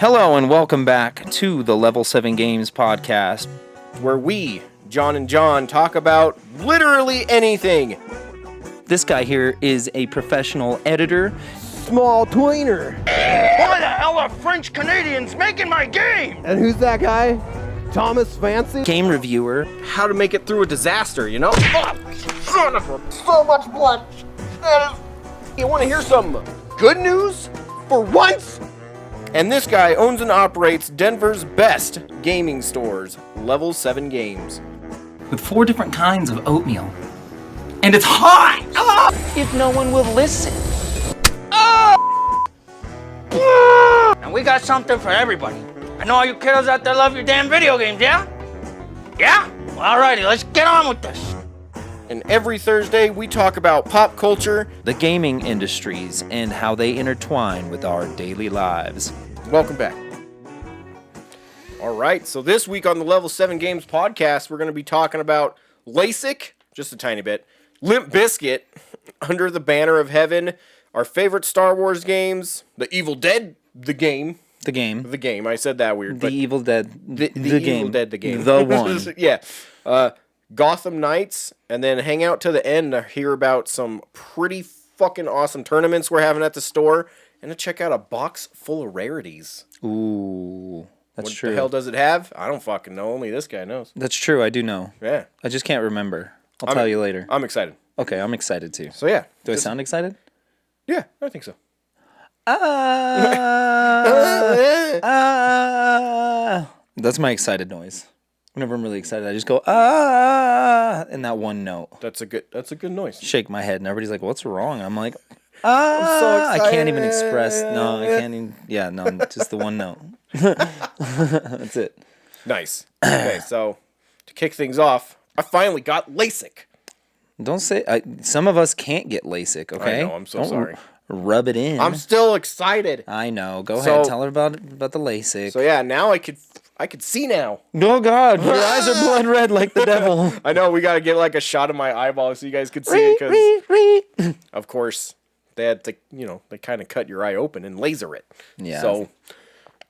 Hello and welcome back to the Level 7 Games podcast, where we, John and John, talk about literally anything. This guy here is a professional editor. Small tweener. Why the hell are French Canadians making my game? And who's that guy? Thomas Fancy? Game reviewer. How to make it through a disaster, you know? Son of a... So much blood. You want to hear some good news? For once? And this guy owns and operates Denver's best gaming stores, Level 7 Games. With 4 different kinds of oatmeal. And it's hot! If no one will listen. And we got something for everybody. I know all you kiddos out there love your damn video games, yeah? Yeah? Well, alrighty, let's get on with this. And every Thursday, we talk about pop culture, the gaming industries, and how they intertwine with our daily lives. Welcome back. All right, so this week on the Level 7 Games podcast, we're going to be talking about LASIK, just a tiny bit, Limp Bizkit, Under the Banner of Heaven, our favorite Star Wars games, The Evil Dead, the game. The game. The game, I said that weird. The Evil Dead, the Evil game. Dead, the game. The one. Yeah. Gotham Knights, and then hang out to the end to hear about some pretty fucking awesome tournaments we're having at the store, and to check out a box full of rarities. Ooh, that's true. What the hell does it have? I don't fucking know. Only this guy knows. That's true, I do know. Yeah. I just can't remember. I'll tell you later. I'm excited. Okay, I'm excited too. So yeah. Do I sound excited? Yeah, I think so. That's my excited noise. Whenever I'm really excited, I just go in that one note. That's a good noise. Shake my head, and everybody's like, "What's wrong?" I'm like, so I can't even express. No, I can't even. Yeah, no, just the one note. That's it. Nice. Okay, so to kick things off, I finally got LASIK. Don't say. Some of us can't get LASIK. Okay. I know. I'm so Don't sorry. Rub it in. I'm still excited. I know. Go ahead. Tell her about the LASIK. So yeah, now I could see now. Oh God, your eyes are blood red like the devil. I know. We got to get like a shot of my eyeball so you guys could see it, because of course they had to, they kind of cut your eye open and laser it. Yeah. So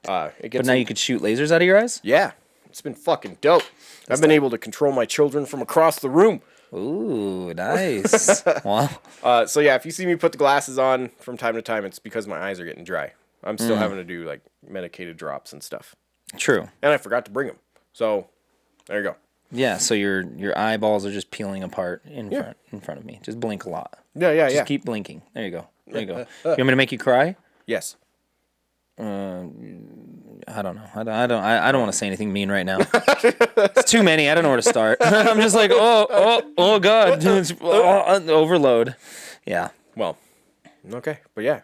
it gets. But now you could shoot lasers out of your eyes. Yeah, it's been fucking dope. I've been able to control my children from across the room. Ooh, nice. Wow. So yeah, if you see me put the glasses on from time to time, it's because my eyes are getting dry. I'm still having to do like medicated drops and stuff. True. And I forgot to bring them. So there you go. Yeah, so your eyeballs are just peeling apart in front of me. Just blink a lot. Yeah. Just keep blinking. There you go. There you go. You want me to make you cry? Yes. I don't know. I don't want to say anything mean right now. It's too many. I don't know where to start. I'm just like, oh God, it's overload. Yeah. Well, okay, but yeah.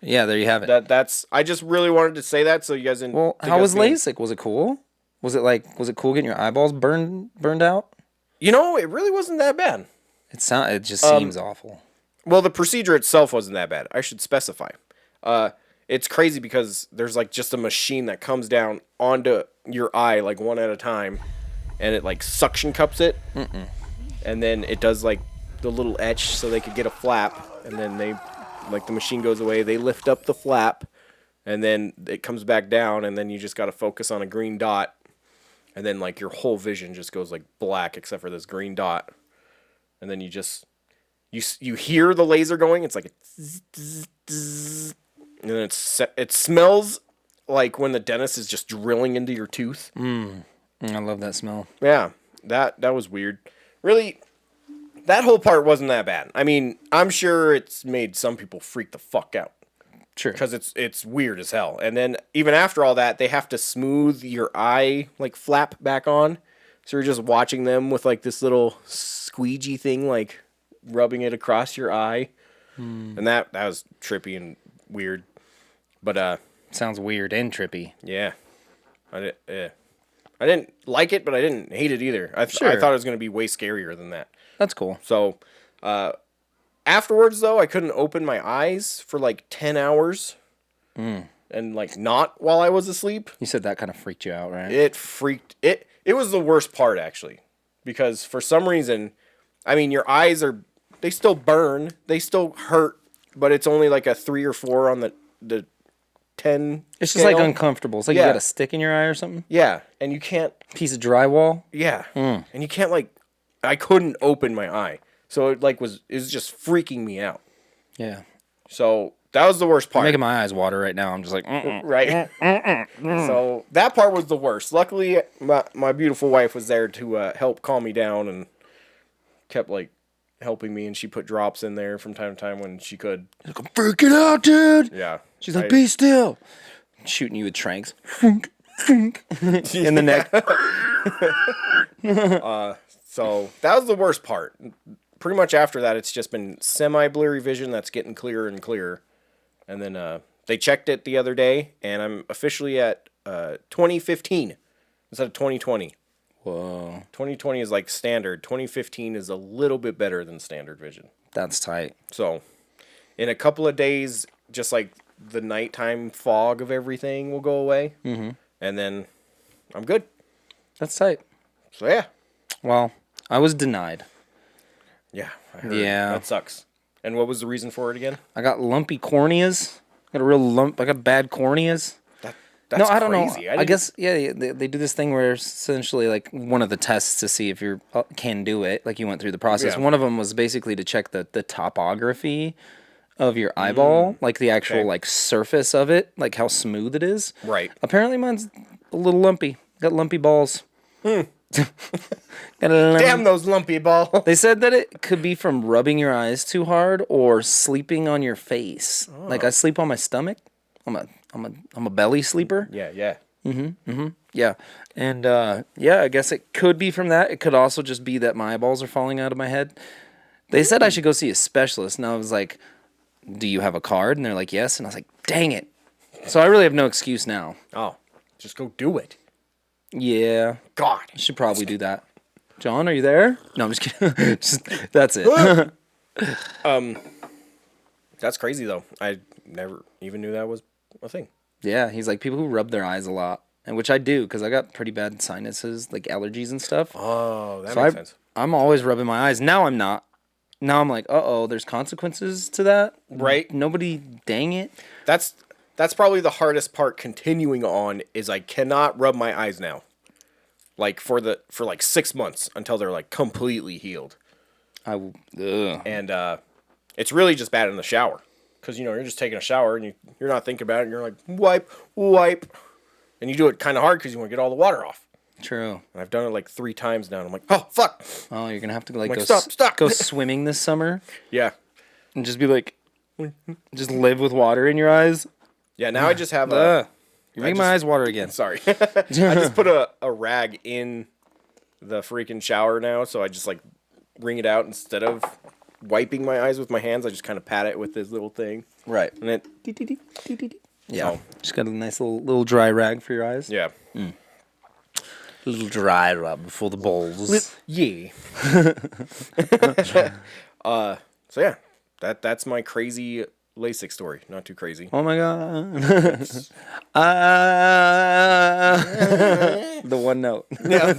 Yeah, there you have it. That's. I just really wanted to say that so you guys didn't. Well, how was LASIK? Was it cool? Was it cool getting your eyeballs burned out? It really wasn't that bad. It just seems awful. Well, the procedure itself wasn't that bad. I should specify. It's crazy because there's like just a machine that comes down onto your eye like one at a time, and it like suction cups it, and then it does like the little etch so they could get a flap, and then the machine goes away, they lift up the flap, and then it comes back down, and then you just got to focus on a green dot, and then like your whole vision just goes like black except for this green dot, and then you hear the laser going. It's like a zzz, zzz, zzz. And then it smells like when the dentist is just drilling into your tooth. I love that smell. Yeah, that was weird. Really, that whole part wasn't that bad. I mean, I'm sure it's made some people freak the fuck out. True. Because it's weird as hell. And then even after all that, they have to smooth your eye like flap back on. So you're just watching them with like this little squeegee thing, like rubbing it across your eye. And that was trippy and weird. But sounds weird and trippy. Yeah. I didn't like it, but I didn't hate it either. I thought it was going to be way scarier than that. That's cool. So afterwards though, I couldn't open my eyes for like 10 hours. And like not while I was asleep. You said that kind of freaked you out, right? It was the worst part actually, because for some reason, I mean, your eyes they still burn, they still hurt, but it's only like a 3 or 4 on the 10. It's just like scale. uncomfortable. It's like Yeah. you got a stick in your eye or something. Yeah, and you can't. Piece of drywall. Yeah, and you can't like. I couldn't open my eye, so it was just freaking me out. Yeah. So that was the worst part. Making my eyes water right now. I'm just like, Right. So that part was the worst. Luckily, my beautiful wife was there to help calm me down and kept like helping me, and she put drops in there from time to time when she could. I'm freaking out, dude. Yeah. She's like, be still. Shooting you with tranks. In the neck. So that was the worst part. Pretty much after that, it's just been semi-blurry vision that's getting clearer and clearer. And then they checked it the other day, and I'm officially at 2015 instead of 2020. Whoa. 2020 is like standard. 2015 is a little bit better than standard vision. That's tight. So in a couple of days, just like the nighttime fog of everything will go away. Mm-hmm. And then I'm good. That's tight. So yeah. Well, I was denied. Yeah. I heard. Yeah. That sucks. And what was the reason for it again? I got lumpy corneas. I got bad corneas. That's No, I don't crazy. know. I guess, yeah, they do this thing where it's essentially like one of the tests to see if you can do it. Like you went through the process. Yeah. One of them was basically to check the topography of your eyeball, like the actual like surface of it, like how smooth it is. Right. Apparently mine's a little lumpy. Got lumpy balls. Got a lumpy- Damn those lumpy balls. They said that it could be from rubbing your eyes too hard or sleeping on your face. Like I sleep on my stomach. I'm a belly sleeper. Yeah, yeah. Yeah. And yeah, I guess it could be from that. It could also just be that my eyeballs are falling out of my head. They said I should go see a specialist. And I was like, do you have a card? And they're like, yes. And I was like, dang it. So I really have no excuse now. Oh, just go do it. Yeah. God. I should probably do that. John, are you there? No, I'm just kidding. That's it. That's crazy though. I never even knew that was a thing. Yeah, he's like people who rub their eyes a lot. And which I do because I got pretty bad sinuses, like allergies and stuff. Oh, that So makes sense. I'm always rubbing my eyes. Now I'm not. Now I'm like, there's consequences to that. Right. Nobody, dang it. That's probably the hardest part continuing on is I cannot rub my eyes now. Like for like 6 months until they're like completely healed. Ugh. And it's really just bad in the shower. Because, you're just taking a shower and you're not thinking about it and you're like, wipe. And you do it kind of hard because you want to get all the water off. True. And I've done it like 3 times now and I'm like, oh, fuck. Oh, you're going to have to like, like, go, stop. go swimming this summer Yeah. and just be like, just live with water in your eyes. Yeah, now I just have You're making just- my eyes water again. Sorry. I just put a rag in the freaking shower now, so I just like wring it out instead of wiping my eyes with my hands. I just kind of pat it with this little thing. Right. And it Yeah. Oh. Just got a nice little dry rag for your eyes. yeah. A little dry rub for the balls. Yeah. So yeah. That's my crazy LASIK story. Not too crazy. Oh my god. The one note. Yeah.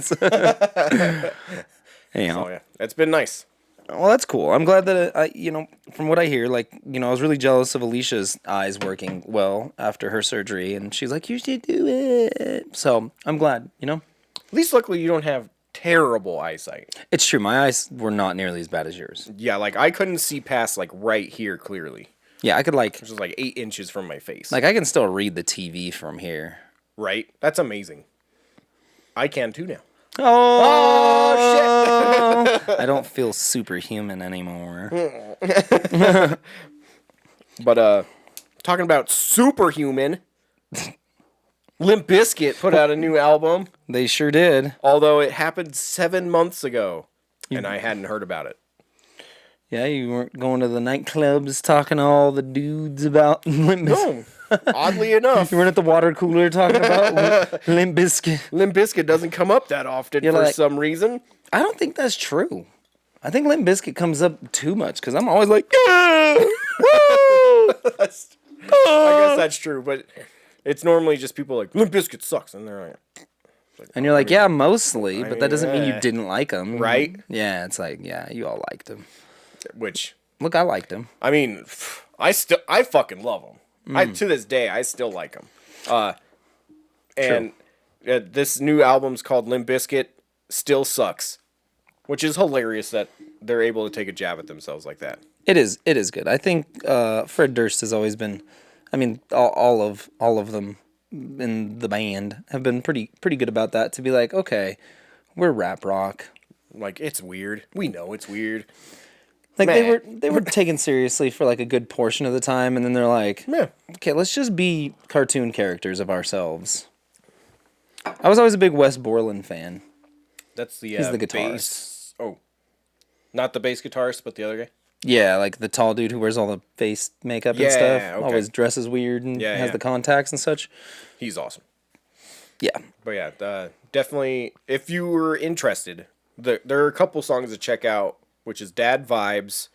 Anyhow. Oh yeah. It's been nice. Well, that's cool. I'm glad that from what I hear, like, I was really jealous of Alicia's eyes working well after her surgery, and she's like, you should do it. So I'm glad, At least luckily you don't have terrible eyesight. It's true. My eyes were not nearly as bad as yours. Yeah, like I couldn't see past like right here clearly. Yeah, I could Which is like 8 inches from my face. I can still read the TV from here. Right? That's amazing. I can too now. Oh, shit. I don't feel superhuman anymore. But talking about superhuman, Limp Bizkit put out a new album, They sure did. although it happened 7 months ago, and I hadn't heard about it. Yeah, you weren't going to the nightclubs talking to all the dudes about Limp Bizkit. No, oddly enough, You weren't at the water cooler talking about Limp Bizkit. Limp Bizkit doesn't come up that often You're for like- some reason. I don't think that's true. I think Limp Bizkit comes up too much because I'm always like, yeah, woo! I guess that's true, but it's normally just people like, Limp Bizkit sucks, and they're like, And you're like, yeah, mostly, but that doesn't mean you yeah. didn't like him. Right? Yeah, it's like, yeah, you all liked him. which, Look, I liked him. I mean, I fucking love them. To this day, I still like them. And this new album's called Limp Bizkit. Still sucks, which is hilarious that they're able to take a jab at themselves like that. It is good. I think Fred Durst has always been. I mean, all of them in the band have been pretty good about that. To be like, okay, we're rap rock. Like, it's weird. We know it's weird. Like Meh. they were taken seriously for like a good portion of the time, and then they're like, Yeah. okay, let's just be cartoon characters of ourselves. I was always a big Wes Borland fan. That's the He's the guitarist. bass. Oh, not the bass guitarist, but the other guy. Yeah, like the tall dude who wears all the face makeup and Yeah, stuff. okay. Always dresses weird and Yeah, has yeah. the contacts and such. He's awesome. Yeah. But yeah, definitely. If you were interested, there are a couple songs to check out, which is Dad Vibes,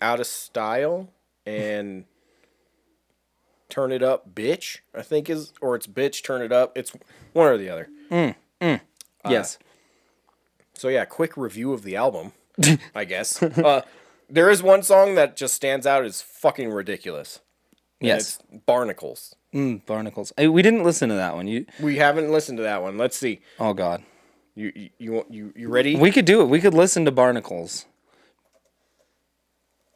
Out of Style, and Turn It Up, Bitch. I think or it's Bitch, Turn It Up. It's one or the other. Yes. So yeah, quick review of the album, I guess. There is one song that just stands out as fucking ridiculous. And Yes. it's Barnacles. Barnacles. We didn't listen to that one. We haven't listened to that one. Let's see. Oh God. You ready? We could do it. We could listen to Barnacles.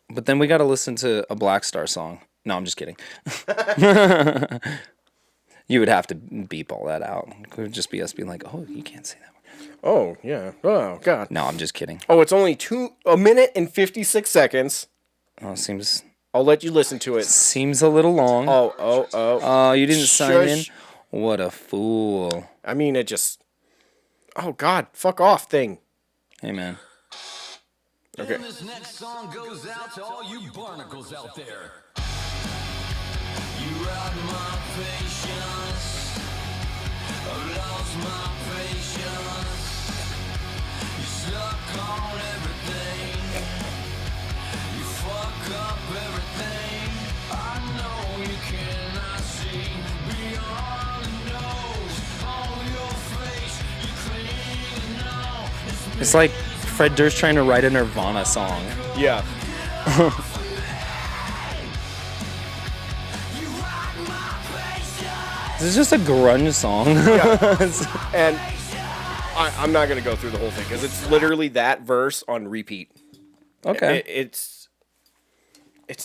But then we got to listen to a Black Star song. No, I'm just kidding. You would have to beep all that out. It would just be us being like, "Oh, you can't say that word." Oh yeah. Oh God. No, I'm just kidding. Oh, it's only 1 minute and 56 seconds. Oh, seems I'll let you listen to it. a little long. Oh. Oh, you didn't sign in? Shush. What a fool. I mean, it just. Oh God, fuck off thing. Hey, man. Okay. And this next song goes out to all you barnacles out there. You robbed my patience. I lost my patience. You suck on everything. You fuck up everything. I know you cannot see beyond the nose on your face. You cling and know It's like Fred Durst trying to write a Nirvana song. Yeah. This is just a grunge song. And I'm not gonna go through the whole thing because it's literally that verse on repeat. Okay. It's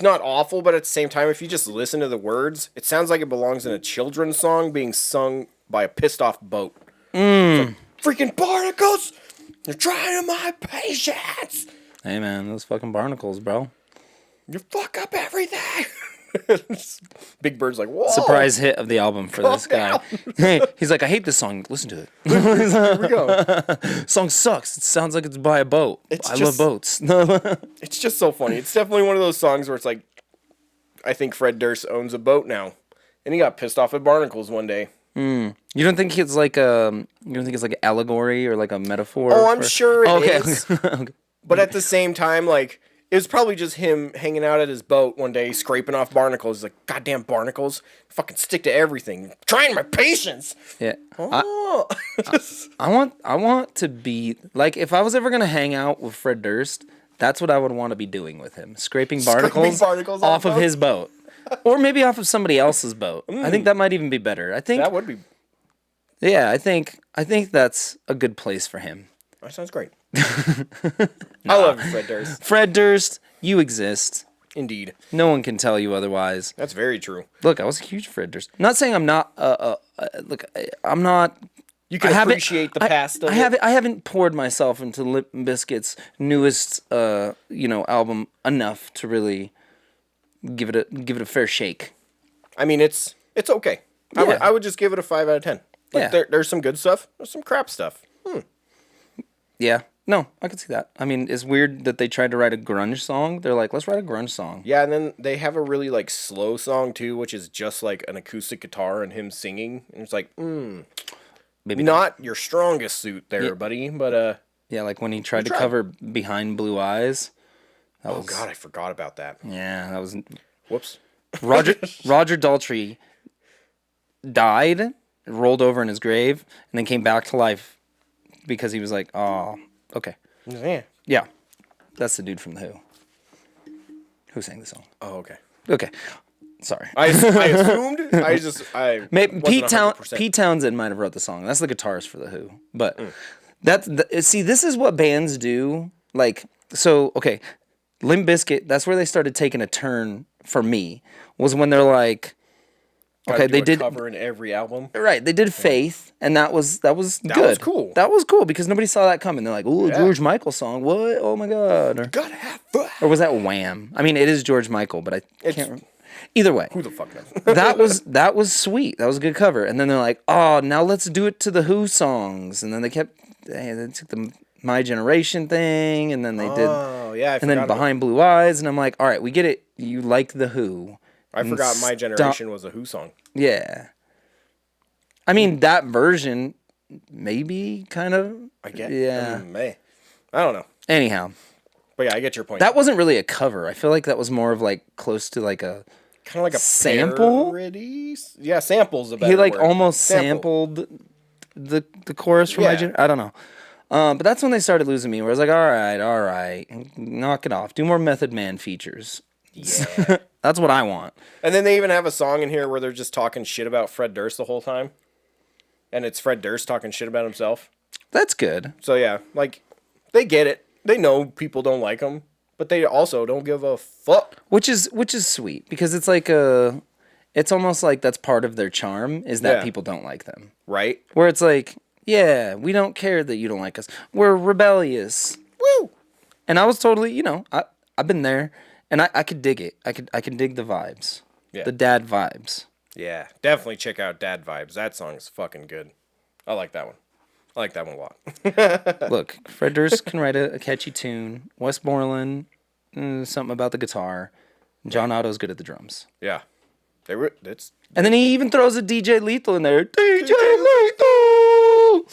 not awful, but at the same time, if you just listen to the words, it sounds like it belongs in a children's song being sung by a pissed off boat. It's like, freaking barnacles! You're trying my patience! Hey, man, those fucking barnacles, bro. You fuck up everything! Big Bird's like, whoa! Surprise hit of the album for this guy. down. Hey, he's like, I hate this song. Listen to it. Here we go. Song sucks. It sounds like it's by a boat. It's I just- love boats. It's just so funny. It's definitely one of those songs where it's like, I think Fred Durst owns a boat now. And he got pissed off at barnacles one day. You don't think it's like an allegory or like a metaphor? Oh, I'm sure it okay. is. Okay. But at the same time, like, it was probably just him hanging out at his boat one day, scraping off barnacles. He's like, goddamn barnacles, fucking stick to everything. Trying my patience. Yeah. Oh. I want to be like, if I was ever gonna hang out with Fred Durst, that's what I would want to be doing with him, scraping barnacles, barnacles off off of his boat, or maybe off of somebody else's boat. I think that might even be better. I think That would be. yeah, I think that's a good place for him. That sounds great. I love you, Fred Durst. Fred Durst, you exist. Indeed. No one can tell you otherwise. That's very true. Look, I was a huge Fred Durst. Not saying I'm not. Look, I'm not. You can I haven't- appreciate the past of I it. haven't poured myself into Limp Bizkit's newest, album enough to really give it a fair shake. I mean, it's okay. Yeah. I would just give it a 5 out of 10. Like, Yeah. there's some good stuff. There's some crap stuff. Yeah, no, I could see that. I mean, it's weird that they tried to write a grunge song. They're like, let's write a grunge song. Yeah, and then they have a really, like, slow song, too, which is just, like, an acoustic guitar and him singing. And it's like, Maybe not your strongest suit there, buddy, but, Yeah, like when he tried to tried. cover Behind Blue Eyes. oh, God, I forgot about that. Yeah, that was Whoops. Roger Daltrey died, rolled over in his grave, and then came back to life because he was like, oh, okay. Yeah. Yeah, that's the dude from The Who. Who sang the song? Oh, okay. Okay. Sorry. I assumed. Maybe wasn't 100%. Pete Townsend might have wrote the song. That's the guitarist for the Who. But see, this is what bands do. Like, so okay, Limp Bizkit. That's where they started taking a turn for me. Was when they're like, Gotta okay, do they a did cover in every album. right. They did Faith, and that was good. was cool. That was cool because nobody saw that coming. They're like, "Ooh, George Michael song. What? Oh my god!" Gotta have fun. Or was that Wham? I mean, it is George Michael, but I can't remember. Either way, Who the fuck knows? that was sweet. That was a good cover. And then they're like, oh, now let's do it to the Who songs. And then they took the My Generation thing, and then they did. Oh yeah, and then Behind Blue Eyes, and I'm like, all right, we get it. You like the Who. I forgot My Generation was a Who song. Yeah. I mean, that version, maybe kind of. I get. Yeah. I don't know. Anyhow, But yeah, I get your point. that wasn't really a cover. I feel like that was more of like close to like a. kind of like a sample? parody? Yeah, samples a better He like word. almost Sample. sampled the chorus from Yeah. I don't know. But that's when they started losing me. Where I was like, all right, knock it off. Do more Method Man features. Yeah. That's what I want. And then they even have a song in here where they're just talking shit about Fred Durst the whole time. And it's Fred Durst talking shit about himself. That's good. So yeah, like, they get it. They know people don't like them. But they also don't give a fuck. Which is sweet because it's like it's almost like that's part of their charm is that Yeah. people don't like them. Right? Where it's like, yeah, we don't care that you don't like us. We're rebellious. Woo! And I was totally, I've been there, and I could dig it. I can dig the vibes, Yeah. the dad vibes. Yeah, definitely check out Dad Vibes. That song is fucking good. I like that one. I like that one a lot. Look, Fred Durst can write a catchy tune. Westmoreland, something about the guitar. John Otto's good at the drums. Yeah. It's And then he even throws a DJ Lethal in there. DJ Lethal!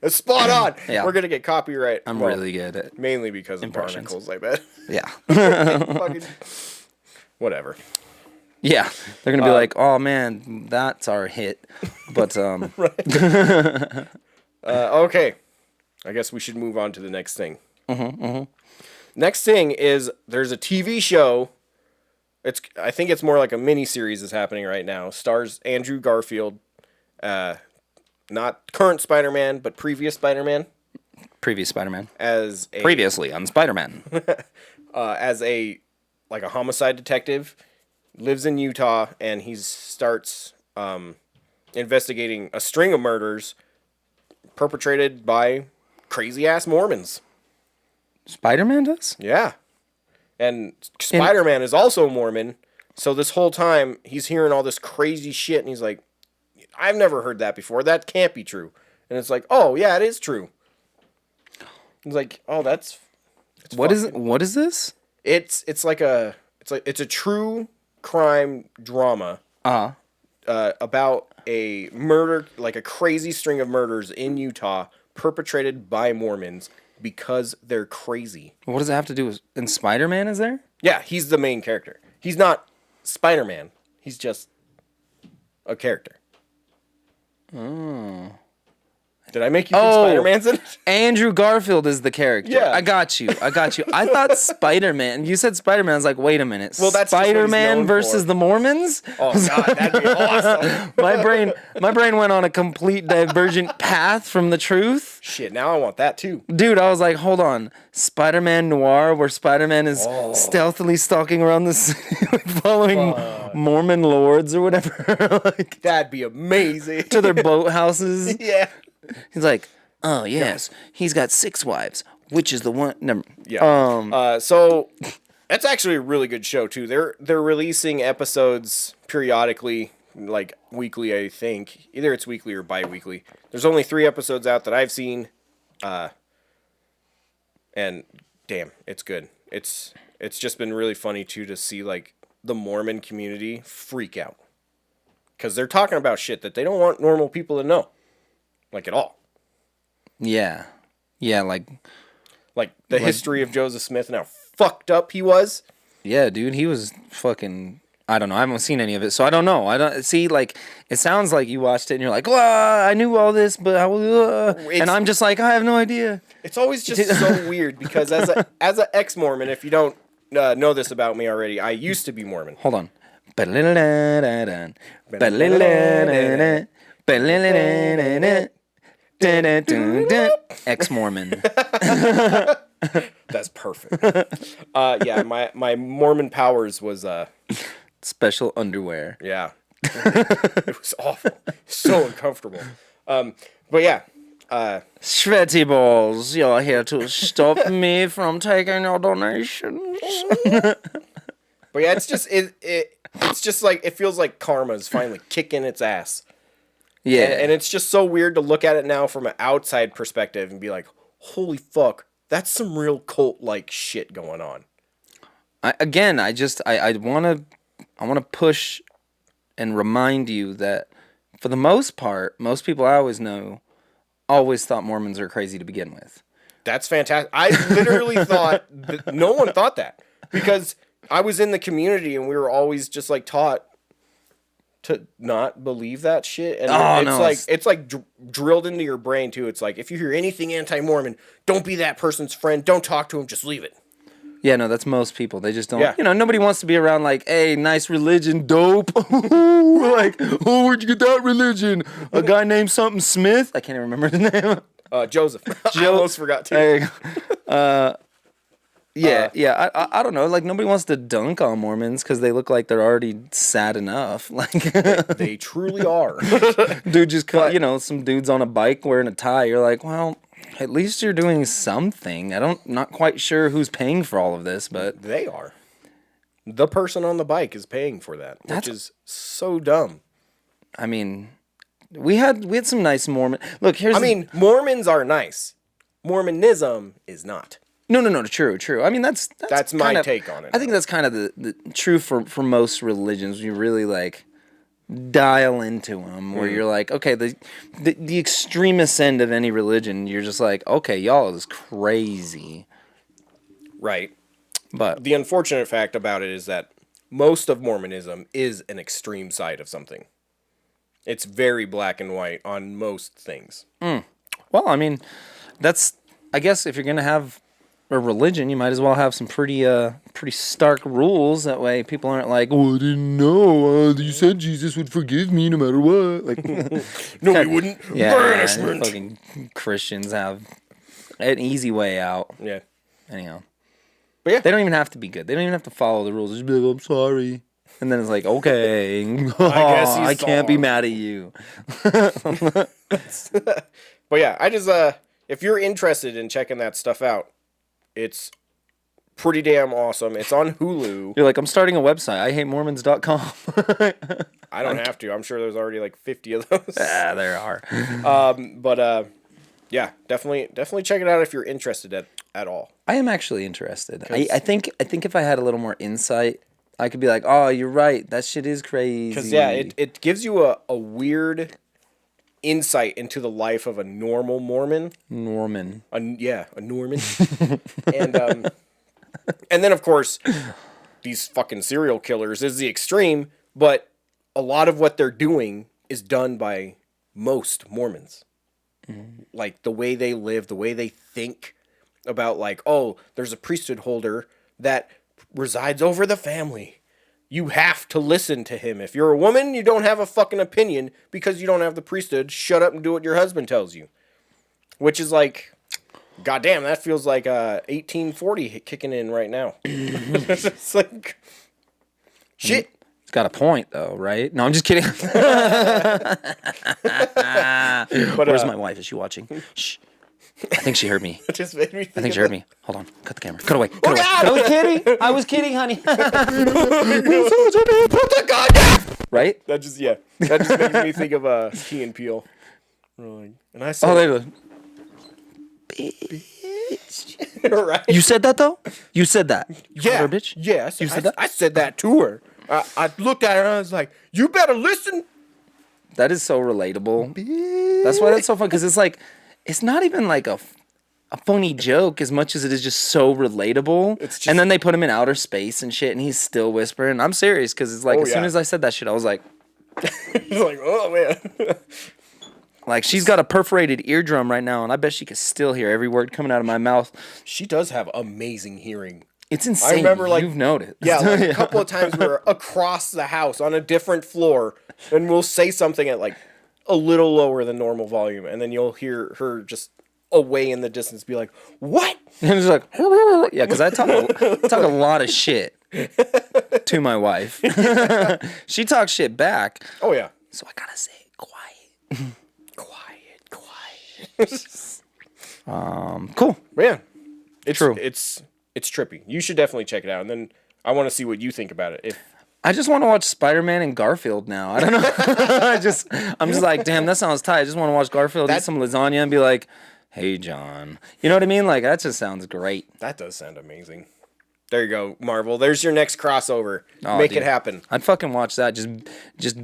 It's spot on. Yeah. We're gonna get copyright. I'm Well, really good at mainly because of impressions. barnacles, I bet. yeah. Fucking whatever. Yeah. They're gonna be like, oh man, that's our hit. But Okay. I guess we should move on to the next thing. Next thing is there's a TV show. I think it's more like a mini series is happening right now. Stars Andrew Garfield, not current Spider-Man, but previous Spider-Man previous Spider-Man. as a Previously on Spider-Man. as a homicide detective, lives in Utah, and he starts investigating a string of murders perpetrated by crazy ass Mormons. Spider-Man does? Yeah. And Spider-Man is also a Mormon, so this whole time he's hearing all this crazy shit, and he's like, I've never heard that before. That can't be true. And it's like, oh yeah, it is true. He's like, oh, it's What is this? It's a true crime drama about a murder, like a crazy string of murders in Utah perpetrated by Mormons because they're crazy. What does it have to do with and Spider-Man is there? Yeah, he's the main character. He's not Spider-Man. He's just a character. Oh. Did I make you think Oh. Spider-Man's in it? Andrew Garfield is the character. Yeah. I got you. I thought Spider-Man. You said Spider-Man. I was like, wait a minute. Well, that's just what he's Spider-Man known versus for. the Mormons? Oh god, that'd be awesome. My brain went on a complete divergent path from the truth. Shit, now I want that too. Dude, I was like, hold on. Spider-Man Noir, where Spider-Man is stealthily stalking around the city, like following Mormon lords or whatever, like That'd be amazing. to their boathouses. Yeah. He's like, oh yes, he's got 6 wives. Which is the one? Number. Yeah. So that's actually a really good show too. They're releasing episodes periodically, like weekly, I think. Either it's weekly or bi-weekly. There's only 3 episodes out that I've seen. And damn, it's good. It's just been really funny too to see like the Mormon community freak out. Cuz they're talking about shit that they don't want normal people to know. Like at all. Yeah, like The history of Joseph Smith and how fucked up he was. yeah, dude, he was fucking. I don't know. I haven't seen any of it, so I don't know. I don't see. Like, it sounds like you watched it and you're like, well, I knew all this, but and I'm just like, I have no idea. It's always just so weird because as a ex-Mormon, if you don't know this about me already. I used to be Mormon. Hold on. Ex-Mormon. That's perfect. Yeah, my Mormon powers was Special underwear. yeah. It was awful. So uncomfortable. But yeah. Sweaty balls, you're here to stop me from taking your donations. But yeah, it's just it's just like it feels like karma's finally kicking its ass. Yeah. And it's just so weird to look at it now from an outside perspective and be like, holy fuck, that's some real cult-like shit going on. I want to push and remind you that for the most part, most people I always know always thought Mormons are crazy to begin with. That's fantastic. I literally thought that no one thought that because I was in the community and we were always just like taught to not believe that shit. And it's like drilled into your brain too. It's like if you hear anything anti-Mormon, don't be that person's friend. Don't talk to him. Just leave it. Yeah, no, that's most people. They just don't. Yeah. You know, nobody wants to be around like, hey, nice religion, dope. Like, oh, where'd you get that religion? A guy named something Smith. I can't even remember his name. Joseph. I almost forgot too. There you go. Yeah. I don't know. Like nobody wants to dunk on Mormons because they look like they're already sad enough. Like They truly are. dude just cut. You know, some dudes on a bike wearing a tie. You're like, well, at least you're doing something. Not quite sure who's paying for all of this, but They are. The person on the bike is paying for that, which is so dumb. I mean, we had some nice Mormon. Look, here's. I mean, Mormons are nice. Mormonism is not. No, true. I mean, that's my kind of, take on it I think that's kind of the true for most religions. You really like dial into them, where you're like, okay, the extremist end of any religion, you're just like, okay, y'all is crazy, Right. but The unfortunate fact about it is that most of Mormonism is an extreme side of something. It's very black and white on most things. well, I mean, I guess if you're gonna have a religion, you might as well have some pretty stark rules. That way, people aren't like, "Oh, I didn't know. You said Jesus would forgive me no matter what." Like, No, we wouldn't. yeah, Banishment. fucking Christians have an easy way out. Yeah. Anyhow, But yeah. they don't even have to be good. They don't even have to follow the rules. Just be like, "I'm sorry," and then it's like, "Okay, guess he's I can't be sorry. mad at you." But yeah, I just if you're interested in checking that stuff out, it's pretty damn awesome. It's on Hulu. You're like, "I'm starting a website. IHateMormons.com." I don't have to. I'm sure there's already like 50 of those. Ah, there are. But yeah, definitely check it out if you're interested at all. I am actually interested. I think if I had a little more insight, I could be like, "Oh, you're right. That shit is crazy." Because yeah, it gives you a weird insight into the life of a normal Mormon. Norman. A Norman. And then of course these fucking serial killers is the extreme, but a lot of what they're doing is done by most Mormons. Like the way they live, the way they think about like, oh, there's a priesthood holder that resides over the family. You have to listen to him. If you're a woman, you don't have a fucking opinion because you don't have the priesthood. Shut up and do what your husband tells you. Which is like, goddamn, that feels like 1840 kicking in right now. It's like, shit. It's got a point, though, right? No, I'm just kidding. But, Where's my wife? Is she watching? Shh. I think she heard me. It just made me think I think she of heard me. Hold on. Cut the camera. Cut away. Cut away. God! I was kidding. I was kidding, honey. Put the gun down! Right? That just makes me think of Key and Peele. And I said, Oh, there you go. right? You said that, though? You said that. You called Yeah, her a bitch? yeah. You said that? I said that to her. I looked at her and I was like, "You better listen." That is so relatable. That's why that's so fun, because it's like, it's not even like a funny joke as much as it is just so relatable. And then they put him in outer space and shit, and he's still whispering. I'm serious, because it's like, as soon as I said that shit, I was like, It's like, oh man. like, she's got a perforated eardrum right now, and I bet she can still hear every word coming out of my mouth. She does have amazing hearing. It's insane. I remember, like, you've noticed. Yeah, like a couple of times we're across the house on a different floor, and we'll say something at like a little lower than normal volume, and then you'll hear her just away in the distance be like, "What?" And it's like, yeah, because I talk a lot of shit to my wife. She talks shit back, Oh yeah, so I gotta say it quiet. quiet. Cool. But yeah, it's True. It's trippy. You should definitely check it out, and then I want to see what you think about it. If I just want to watch Spider-Man and Garfield now. I don't know. I'm just like, damn, that sounds tight. I just want to watch Garfield eat some lasagna and be like, hey, John. You know what I mean? Like, that just sounds great. that does sound amazing. There you go, Marvel. There's your next crossover. Oh, Make dude. it happen. I'd fucking watch that. Just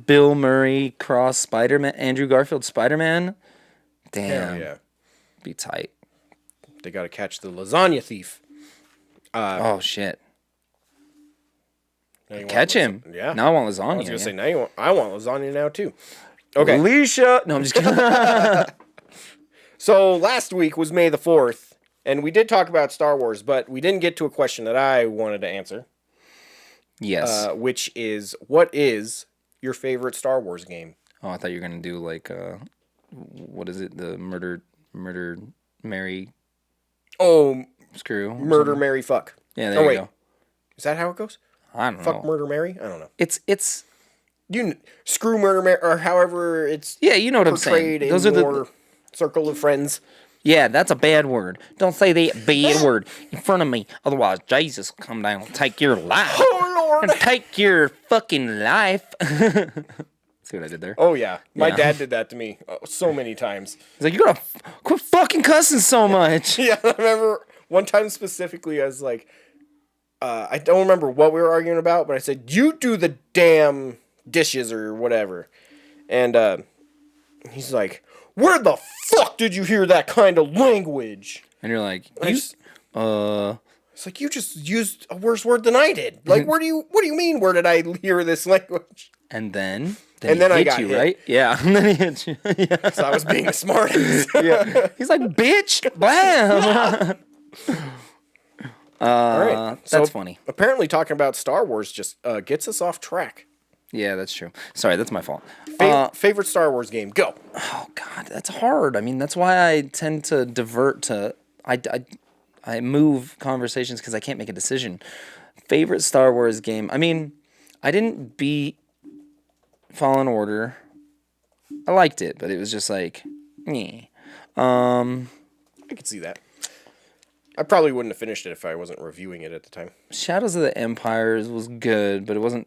Bill Murray cross Spider-Man, Andrew Garfield Spider-Man. Damn. Hell yeah. Be tight. They got to catch the lasagna thief. Oh, shit. Now you want Catch him. Yeah. Now I want lasagna. I was gonna say now I want lasagna now too. Okay. Alicia. No, I'm just kidding. So last week was May the 4th, and we did talk about Star Wars, but we didn't get to a question that I wanted to answer, Yes. which is, what is your favorite Star Wars game? Oh, I thought you were gonna do like what is it? The murder, Mary, Oh, screw, or Murder, something? Mary, fuck. Yeah, there Oh, you wait. go. Is that how it goes? I don't Fuck, know. Murder, Mary? I don't know. It's Screw Murder, Mary, or however it's yeah, you know what I'm portrayed saying. in Those are your the circle of friends. yeah. That's a bad word. Don't say that bad word in front of me. Otherwise, Jesus will come down and take your life. Oh, Lord. And take your fucking life. See what I did there? Oh, yeah. My Yeah. dad did that to me so many times. He's like, you gotta quit fucking cussing so much. Yeah, I remember one time specifically, I was like, I don't remember what we were arguing about, but I said, you do the damn dishes or whatever. And he's like, where the fuck did you hear that kind of language? And you're like, I you, just- uh, It's like, you just used a worse word than I did. Like, what do you mean, where did I hear this language? and then And he then I hit got you, hit. right? Yeah, and then he hit you. Yeah. So I was being a smart ass. Yeah. He's like, bitch, blam. All right. That's funny. Apparently talking about Star Wars just gets us off track. Yeah, that's true. Sorry, that's my fault. Favorite Star Wars game? Go. Oh God, that's hard. I mean, that's why I tend to divert to I move conversations because I can't make a decision. Favorite Star Wars game? I mean, I didn't beat Fallen Order. I liked it, but it was just like, meh. I could see that. I probably wouldn't have finished it if I wasn't reviewing it at the time. Shadows of the Empires was good, but it wasn't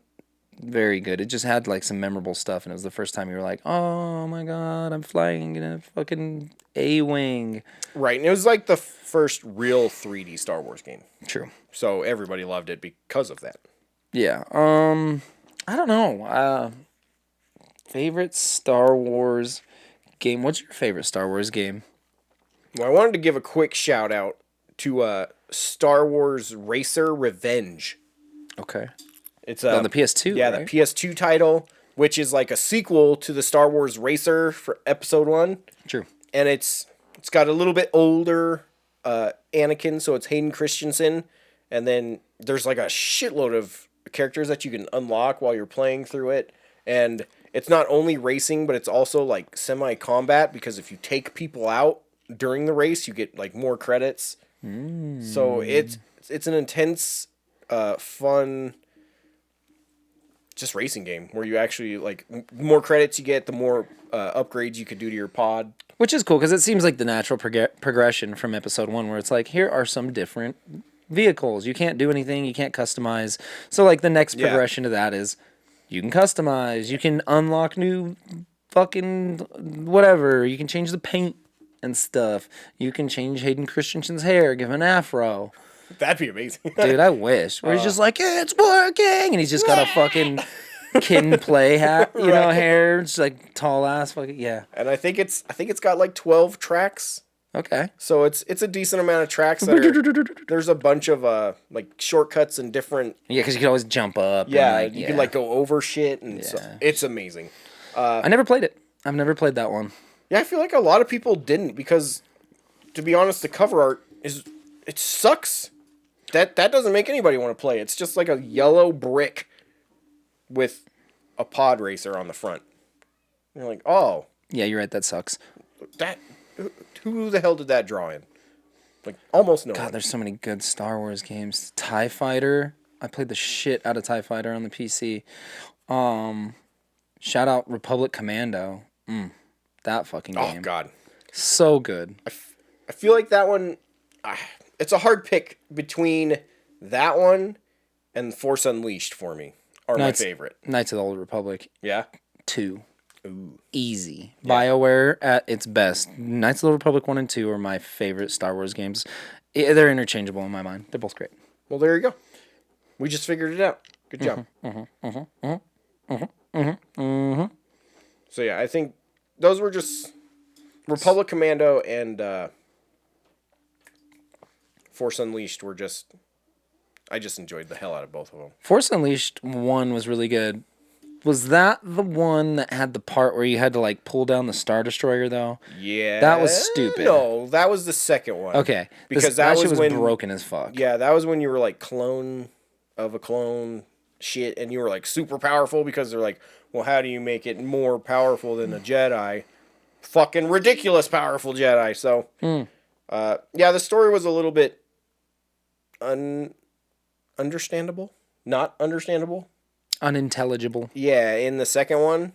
very good. It just had like some memorable stuff, and it was the first time you were like, "Oh my God, I'm flying in a fucking A-wing." Right, and it was like the first real 3D Star Wars game. True. So everybody loved it because of that. Yeah. I don't know. Favorite Star Wars game. What's your favorite Star Wars game? Well, I wanted to give a quick shout out to Star Wars Racer Revenge. Okay. It's On the PS2. Yeah, right? the PS2 title, which is like a sequel to the Star Wars Racer for Episode 1. True. And it's got a little bit older Anakin, so it's Hayden Christensen, and then there's like a shitload of characters that you can unlock while you're playing through it, and it's not only racing, but it's also like semi-combat, because if you take people out during the race, you get like more credits. So it's an intense, fun, just racing game where you actually like more credits you get, the more upgrades you could do to your pod. Which is cool because it seems like the natural progression from Episode 1, where it's like, here are some different vehicles. You can't do anything. You can't customize. So like the next progression to that is you can customize. You can unlock new fucking whatever. You can change the paint and stuff. You can change Hayden Christensen's hair, give him an afro. That'd be amazing. Dude, I wish. Where he's just like, it's working, and he's just got a fucking kid and play hat, you know, Right. hair, just like tall ass fucking yeah. And I think it's got like 12 tracks. Okay. So it's a decent amount of tracks that are, there's a bunch of like shortcuts and different Yeah, because you can always jump up. and, yeah, like, you can like go over shit and so Yeah. it's amazing. I never played it. I've never played that one. Yeah, I feel like a lot of people didn't because to be honest the cover art it sucks. that doesn't make anybody want to play. It's just like a yellow brick with a pod racer on the front. You're like, oh, Yeah, you're right. That sucks. that. Who the hell did that draw in? Like almost no God, one. there's so many good Star Wars games. TIE Fighter. I played the shit out of TIE Fighter on the PC. Shout out Republic Commando. That fucking Oh game. God, So good. I feel like that one. It's a hard pick between that one and Force Unleashed for me. Are my favorite. Knights of the Old Republic Yeah. 2. Easy. BioWare at its best. Knights of the Old Republic 1 and 2 are my favorite Star Wars games. They're interchangeable in my mind. They're both great. Well, there you go. We just figured it out. Good job. So yeah, I think those were just Republic Commando and Force Unleashed were just. I just enjoyed the hell out of both of them. Force Unleashed 1 was really good. Was that the one that had the part where you had to like pull down the Star Destroyer though? Yeah, That was stupid. No, that was the second one. Okay. Because that shit was was when broken as fuck. Yeah, that was when you were like clone of a clone shit, and you were like super powerful because they're like, well, how do you make it more powerful than a Jedi? Fucking ridiculous powerful Jedi. So, yeah, the story was a little bit understandable, not understandable. Unintelligible. Yeah, in the second one,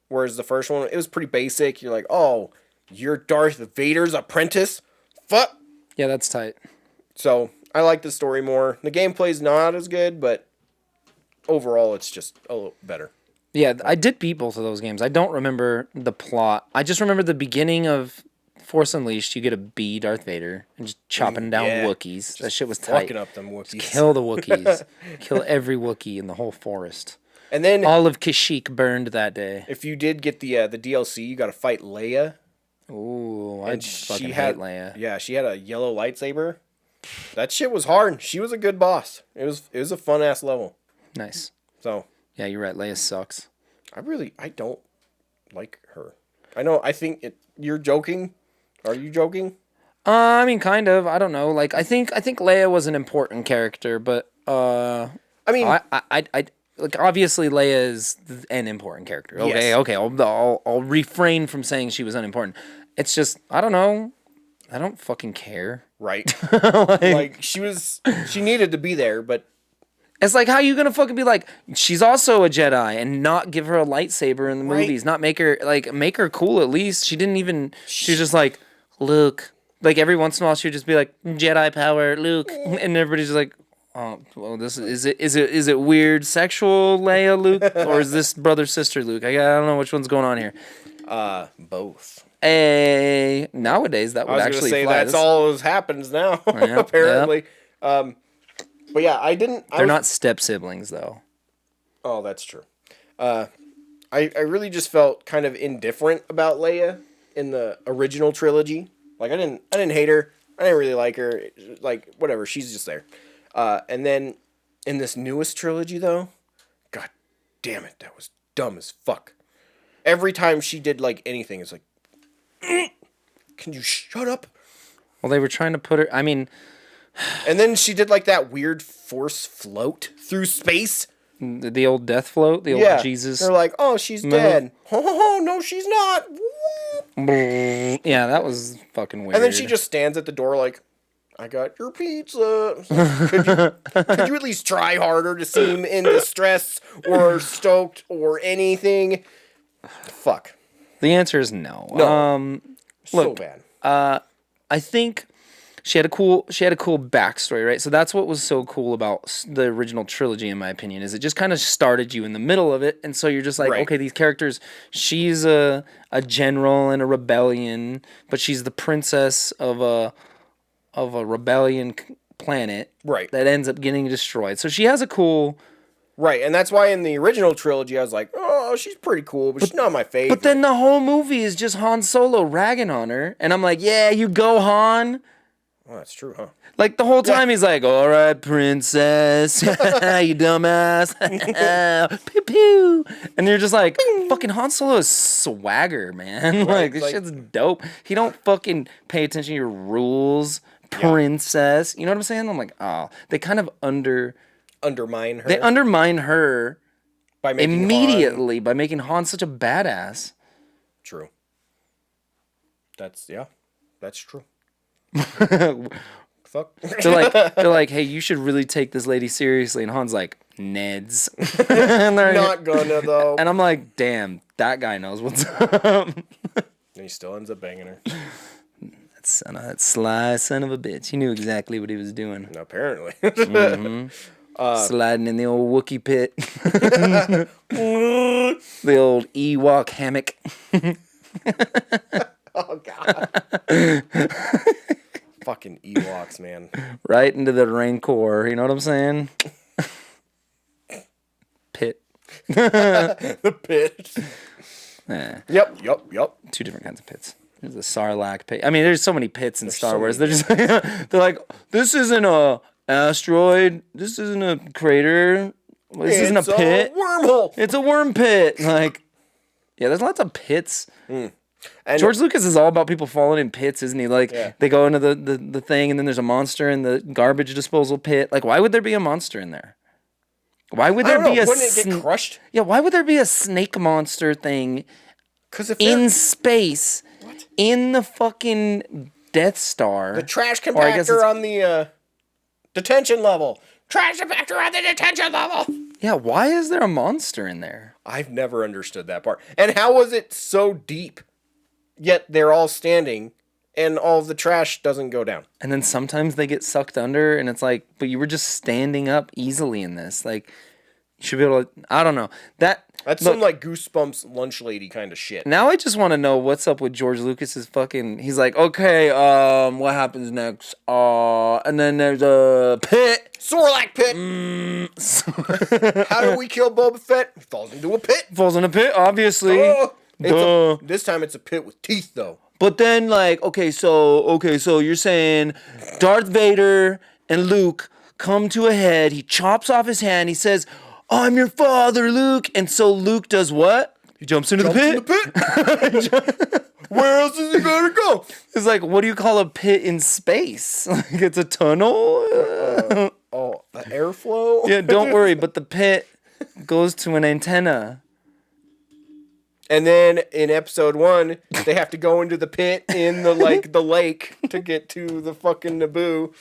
whereas the first one, it was pretty basic. You're like, oh, you're Darth Vader's apprentice? Fuck. Yeah, that's tight. So I like the story more. The gameplay's not as good, but overall, it's just a little better. Yeah, I did beat both of those games. I don't remember the plot. I just remember the beginning of Force Unleashed. You get to be Darth Vader and just chopping down yeah. Wookiees. That shit was tight. Fucking up them Wookiees. Kill the Wookiees. Kill every Wookiee in the whole forest. And then All of Kashyyyk burned that day. if you did get the DLC, you got to fight Leia. Ooh, I And fucking she hate had Leia. Yeah, she had a yellow lightsaber. That shit was hard. She was a good boss. It was a fun ass level. Nice. So Yeah, you're right. Leia sucks. I don't like her. I think you're joking. Are you joking? I mean, kind of. I don't know. Like, I think Leia was an important character, but I mean, I like obviously Leia is an important character. Okay, Yes. okay. I'll refrain from saying she was unimportant. It's just I don't know. I don't fucking care. right. like she needed to be there, but It's like how you gonna fucking be like she's also a Jedi and not give her a lightsaber in the Right. movies, not make her cool at least. She didn't even. She was just like Luke. Like every once in a while she would just be like Jedi power, Luke, and everybody's just like. Oh well, this is it weird sexual Leia Luke or is this brother sister Luke? I don't know which one's going on here. both. Nowadays that I would was actually gonna say fly. that's all that happens now. Yep, apparently. But yeah, I didn't. They're not step siblings though. Oh, that's true. I really just felt kind of indifferent about Leia in the original trilogy. Like I didn't hate her. I didn't really like her. Like whatever, she's just there. And then in this newest trilogy though, god damn it, that was dumb as fuck. Every time she did like anything, it's like, can you shut up? Well, they were trying to put her. I mean, And then she did like that weird force float through space. the old death float, the old Yeah, Jesus. They're like, oh, she's dead. Oh, no, she's not. Yeah, that was fucking weird. And then she just stands at the door like, I got your pizza. It's like, could you at least try harder to seem in distress or stoked or anything? Fuck. The answer is no. No. So look, bad. I think she had a cool backstory, right? So that's what was so cool about the original trilogy, in my opinion, is it just kind of started you in the middle of it, and so you're just like, Right. okay, these characters. She's a general in a rebellion, but she's the princess of a rebellion planet, Right. that ends up getting destroyed. So she has a cool. Right, and that's why in the original trilogy I was like, oh, she's pretty cool, but she's not my favorite. But then the whole movie is just Han Solo ragging on her, and I'm like, yeah, you go, Han. Oh, that's true, huh? Like the whole time he's like, all right, princess, you dumbass, pew pew, and you're just like, fucking Han Solo is swagger, man. Like this like- shit's dope. He don't fucking pay attention to your rules, princess. You know what I'm saying? I'm like, oh, they kind of Undermine her. they undermine her by making Han- immediately by making Han such a badass. True. That's true. Fuck. They're like, hey, you should really take this lady seriously, and Han's like, Neds. And they're- Not gonna though. And I'm like, damn, that guy knows what's up. And he still ends up banging her. That sly son of a bitch. He knew exactly what he was doing. Apparently. Sliding in the old Wookiee pit. The old Ewok hammock. Oh god. Fucking Ewoks, man. Right into the Rancor. You know what I'm saying? Pit. The pit. Eh, Yep. two different kinds of pits. There's a Sarlacc pit. I mean, there's so many pits in Star so Wars. many They're just they're like, this isn't a asteroid. This isn't a crater. This isn't a pit. Wormhole. It's a worm pit. Like, yeah, there's lots of pits. And George Lucas is all about people falling in pits, isn't he? Like, Yeah. they go into the thing, and then there's a monster in the garbage disposal pit. Like, why would there be a monster in there? Why would I there don't be know, a wouldn't it get crushed? yeah? Why would there be a snake monster thing Because if in they're- space in the fucking Death Star? the trash Or I guess compactor it's- on the detention level. Trash compactor on the detention level. Yeah, why is there a monster in there? I've never understood that part. And how was it so deep? Yet they're all standing, and all of the trash doesn't go down. And then sometimes they get sucked under, and it's like, but you were just standing up easily in this. Like, you should be able to. I don't know that. That's look, some like Goosebumps lunch lady kind of shit. Now I just want to know what's up with George Lucas's fucking. He's like, okay, what happens next? And then there's a pit. Sarlacc pit. How do we kill Boba Fett? He falls into a pit. Falls in a pit, obviously. Oh, Duh. this time it's a pit with teeth, though. But then, like, okay, so you're saying Darth Vader and Luke come to a head. He chops off his hand. He says, "I'm your father, Luke." And so Luke does what? He jumps into the pit. Where else is he gonna go? It's like, what do you call a pit in space? Like, it's a tunnel? Oh, the airflow. Yeah, don't worry, but the pit goes to an antenna. And then in episode 1, they have to go into the pit in the lake to get to the fucking Naboo.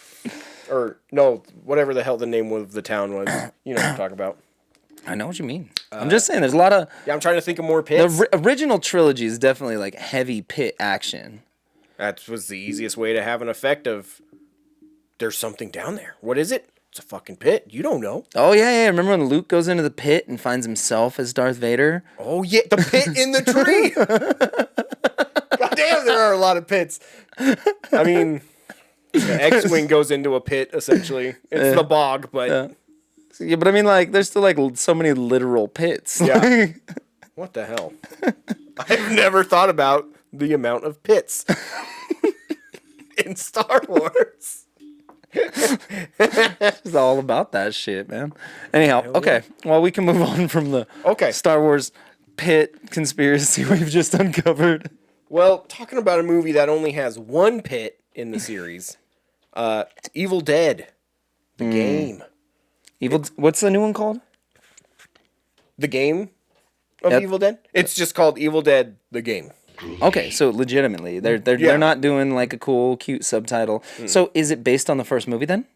Or no, whatever the hell the name of the town was. You know what I'm talking about. I know what you mean. I'm just saying, there's a lot of. Yeah, I'm trying to think of more pits. The original trilogy is definitely like heavy pit action. That was the easiest way to have an effect of there's something down there. What is it? It's a fucking pit. You don't know. Oh, yeah. Remember when Luke goes into the pit and finds himself as Darth Vader? Oh, yeah, the pit in the tree. God damn, there are a lot of pits. I mean, the X-Wing goes into a pit, essentially. It's the bog, but... Yeah, but I mean, like, there's still, like, so many literal pits. Yeah. What the hell? I've never thought about the amount of pits in Star Wars. It's all about that shit, man. Anyhow, okay. Well, we can move on from the Star Wars pit conspiracy we've just uncovered. Well, talking about a movie that only has one pit in the series, Evil Dead, the game. What's the new one called? The game of Yep. Evil Dead? It's just called Evil Dead, the game. Okay, so legitimately, they're not doing like a cool, cute subtitle. So is it based on the first movie then?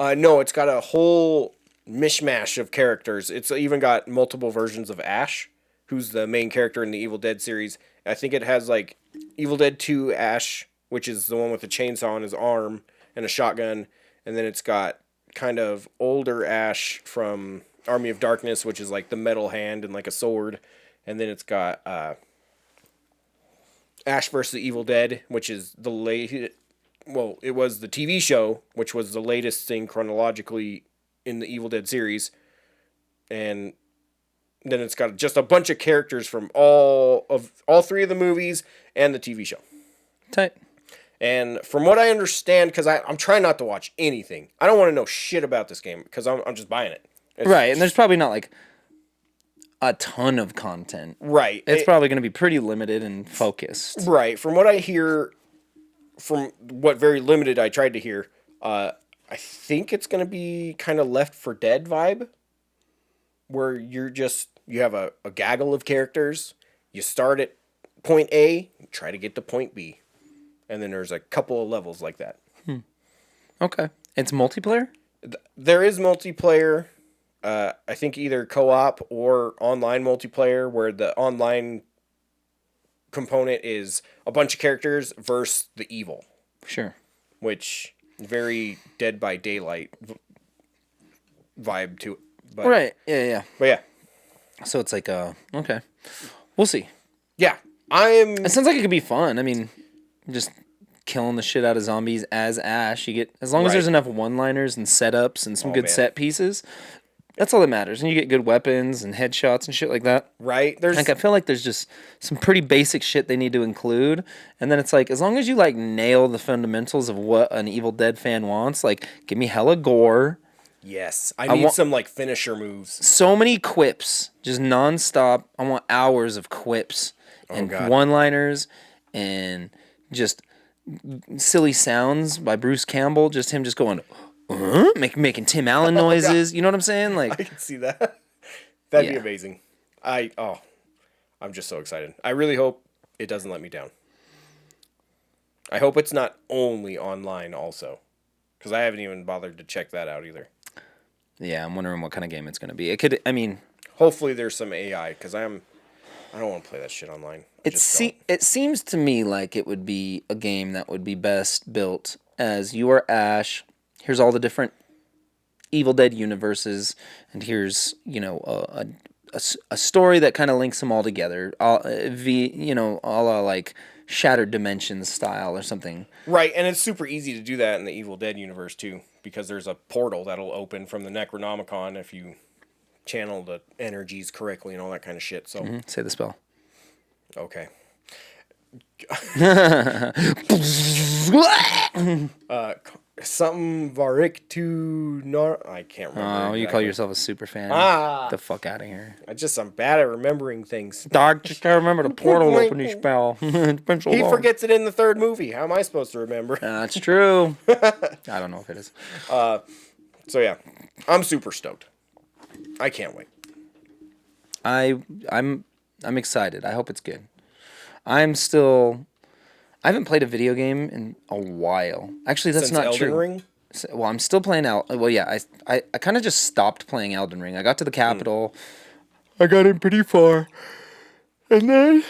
No, it's got a whole mishmash of characters. It's even got multiple versions of Ash, who's the main character in the Evil Dead series. I think it has like Evil Dead 2 Ash, which is the one with the chainsaw on his arm and a shotgun. And then it's got kind of older Ash from Army of Darkness, which is like the metal hand and like a sword. And then it's got Ash vs. the Evil Dead, which is the late. Well, it was the TV show, which was the latest thing chronologically in the Evil Dead series. And then it's got just a bunch of characters from all three of the movies and the TV show. Tight. And from what I understand, because I'm trying not to watch anything. I don't want to know shit about this game because I'm just buying it. Right, and there's probably not like a ton of content. Right. It's probably going to be pretty limited and focused. Right. From what I hear, from what very limited I tried to hear, I think it's gonna be kind of Left 4 Dead vibe, where you have a gaggle of characters. You start at point A, try to get to point B, and then there's a couple of levels like that. Okay. It's multiplayer? There is multiplayer. I think either co-op or online multiplayer, where the online component is a bunch of characters versus the evil, Sure. which very Dead by Daylight vibe to it. But, Right. Yeah. But yeah, So it's like, okay. We'll see. yeah, It sounds like it could be fun. I mean, just killing the shit out of zombies as Ash. You get, as long as there's Right. enough one-liners and setups and some Oh, good man. set pieces, that's all that matters. And you get good weapons and headshots and shit like that. right. There's Like, I feel like there's just some pretty basic shit they need to include. And then it's like, as long as you, like, nail the fundamentals of what an Evil Dead fan wants, like, give me hella gore, yes, I need want- some like finisher moves. so many quips, just nonstop. I want hours of quips and God. one-liners and just silly sounds by Bruce Campbell. Just him just going, making Tim Allen noises. You know what I'm saying? I Like, can see that. That'd be Yeah. amazing. I'm just so excited. I really hope it doesn't let me down. I hope it's not only online also, because I haven't even bothered to check that out either. yeah, I'm wondering what kind of game it's going to be. It could, I mean, Hopefully there's some AI, because I don't want to play that shit online. it seems to me like it would be a game that would be best built as you are Ash. Here's all the different Evil Dead universes, and here's, you know, a story that kind of links them all together. A la like Shattered Dimensions style or something. Right, and it's super easy to do that in the Evil Dead universe too, because there's a portal that'll open from the Necronomicon if you channel the energies correctly and all that kind of shit. So, Say the spell. okay. Something Varictu Nar. I can't remember. Oh, you call yourself a super fan. Get the fuck out of here. I'm bad at remembering things. Dog, just gotta remember the portal opening spell. It's been so He long. forgets it in the third movie. How am I supposed to remember? That's true. I don't know if it is. So yeah, I'm super stoked. I can't wait. I'm excited. I hope it's good. I haven't played a video game in a while. Actually, that's Since not Elden true. Ring? Well, I'm still playing out. Well, yeah, I kind of just stopped playing Elden Ring. I got to the capital. I got in pretty far. And then,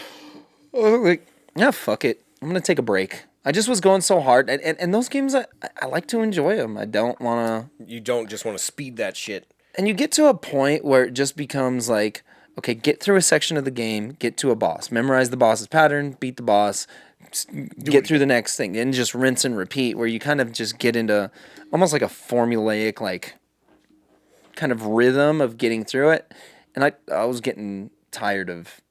yeah, fuck it. I'm going to take a break. I just was going so hard. And those games, I like to enjoy them. I don't want to. You don't just want to speed that shit. And you get to a point where it just becomes like, okay, get through a section of the game, get to a boss, memorize the boss's pattern, beat the boss, get through the next thing, and just rinse and repeat, where you kind of just get into almost like a formulaic, like, kind of rhythm of getting through it. And I was getting tired of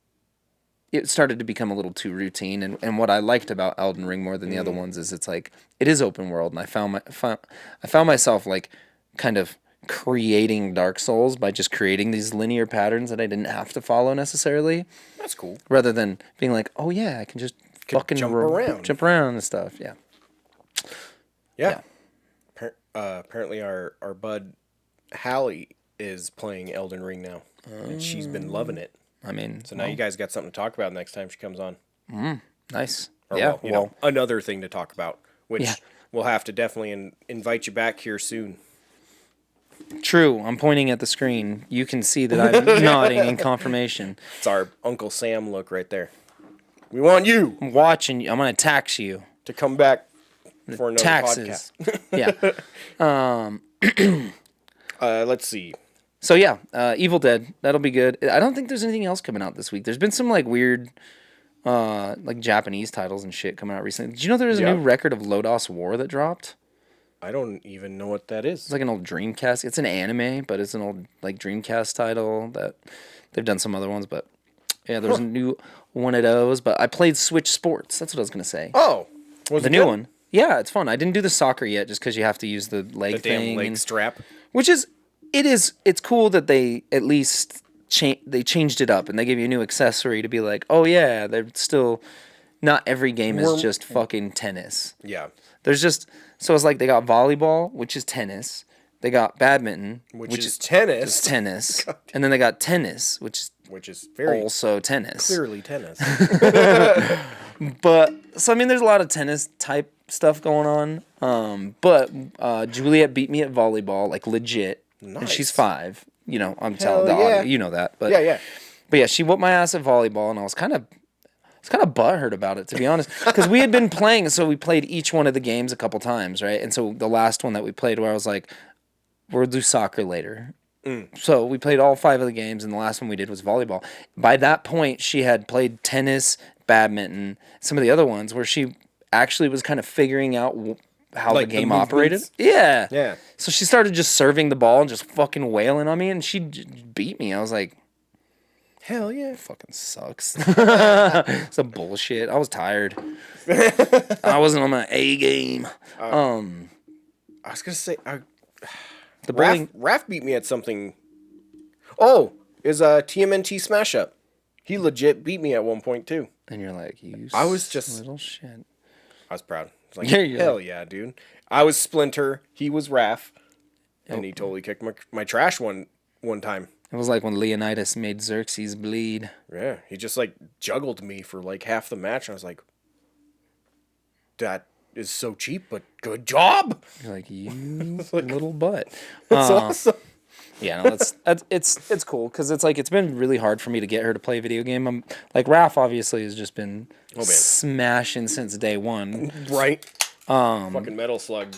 it. Started to become a little too routine. And what I liked about Elden Ring more than the other ones is it's like, it is open world. And I found myself like kind of creating Dark Souls by just creating these linear patterns that I didn't have to follow necessarily, That's cool. rather than being like, oh yeah, I can just fucking jump around. jump around and stuff. Yeah. Yeah. Apparently our bud Hallie is playing Elden Ring now, and she's been loving it. I mean, So now you guys got something to talk about next time she comes on. nice. Or, Yeah. well, you know, another thing to talk about, which Yeah. we'll have to definitely invite you back here soon. True. I'm pointing at the screen. You can see that I'm nodding in confirmation. It's our Uncle Sam look right there. We want you I'm watching you. I'm gonna tax you. to come back for another Taxes. podcast. Yeah. Let's see. So yeah, Evil Dead. That'll be good. I don't think there's anything else coming out this week. There's been some like weird, like Japanese titles and shit coming out recently. Did you know there was a Yeah. new record of Lodos War that dropped? I don't even know what that is. It's like an old Dreamcast. It's an anime, but it's an old like Dreamcast title that they've done some other ones. But yeah, there's a new one of those. But I played Switch Sports. That's what I was gonna say. Oh, was the it new good? one. Yeah, it's fun. I didn't do the soccer yet, just because you have to use the leg The damn thing. leg and- strap. which is it's cool that they at least they changed it up and they gave you a new accessory to be like, oh yeah, they're still not every game is We're- just fucking tennis. Yeah. There's just so it's like they got volleyball, which is tennis. They got badminton, Which is tennis. is tennis, and then they got tennis, which is Which is very also tennis. clearly tennis. But so I mean, there's a lot of tennis type stuff going on. But Juliet beat me at volleyball, like legit, and she's Nice. 5. You know, I'm telling the yeah. audience, you know that. But yeah. But yeah, she whooped my ass at volleyball, and I was kind of butthurt about it, to be honest, because we had been playing, so we played each one of the games a couple times, right? And so the last one that we played, where I was like, we'll do soccer later. So we played all 5 of the games, and the last one we did was volleyball. By that point, she had played tennis, badminton, some of the other ones, where she actually was kind of figuring out how Like the the game operated. movements? Yeah. Yeah. So she started just serving the ball and just fucking wailing on me, and she beat me. I was like, Hell yeah. fucking sucks. It's a bullshit. I was tired. I wasn't on my A game. I was gonna say The bowling. Raph beat me at something. Oh, is a TMNT smash up. He legit beat me at one point too. And you're like, you I was just- little shit. I was proud. I was like, Yeah, you're hell like- yeah, dude. I was Splinter. He was Raph, and he totally kicked my trash one time. It was like when Leonidas made Xerxes bleed. Yeah, he just like juggled me for like half the match. And I was like, that is so cheap, but good job. You're like, you little butt. That's awesome. Yeah, no, it's cool because it's like it's been really hard for me to get her to play a video game. I'm like Raph obviously has just been smashing since day one. Right. Fucking Metal Slug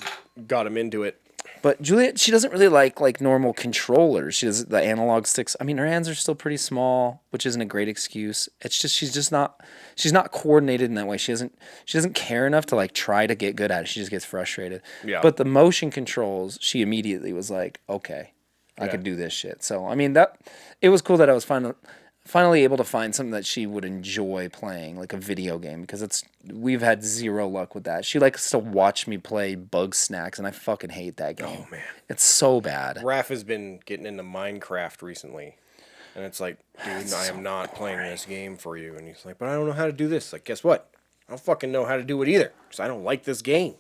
got him into it. But Juliet, she doesn't really like normal controllers. She does the analog sticks. I mean, her hands are still pretty small, which isn't a great excuse. It's just she's not coordinated in that way. She doesn't care enough to like try to get good at it. She just gets frustrated. Yeah. But the motion controls, she immediately was like, okay, I could do this shit. So I mean it was cool that I was finally able to find something that she would enjoy playing, like a video game, because we've had zero luck with that. She likes to watch me play Bug Snacks, and I fucking hate that game. Oh man, it's so bad. Raph has been getting into Minecraft recently. And it's like, dude, I am not playing this game for you. And he's like, but I don't know how to do this. Like, guess what? I don't fucking know how to do it either. Because I don't like this game.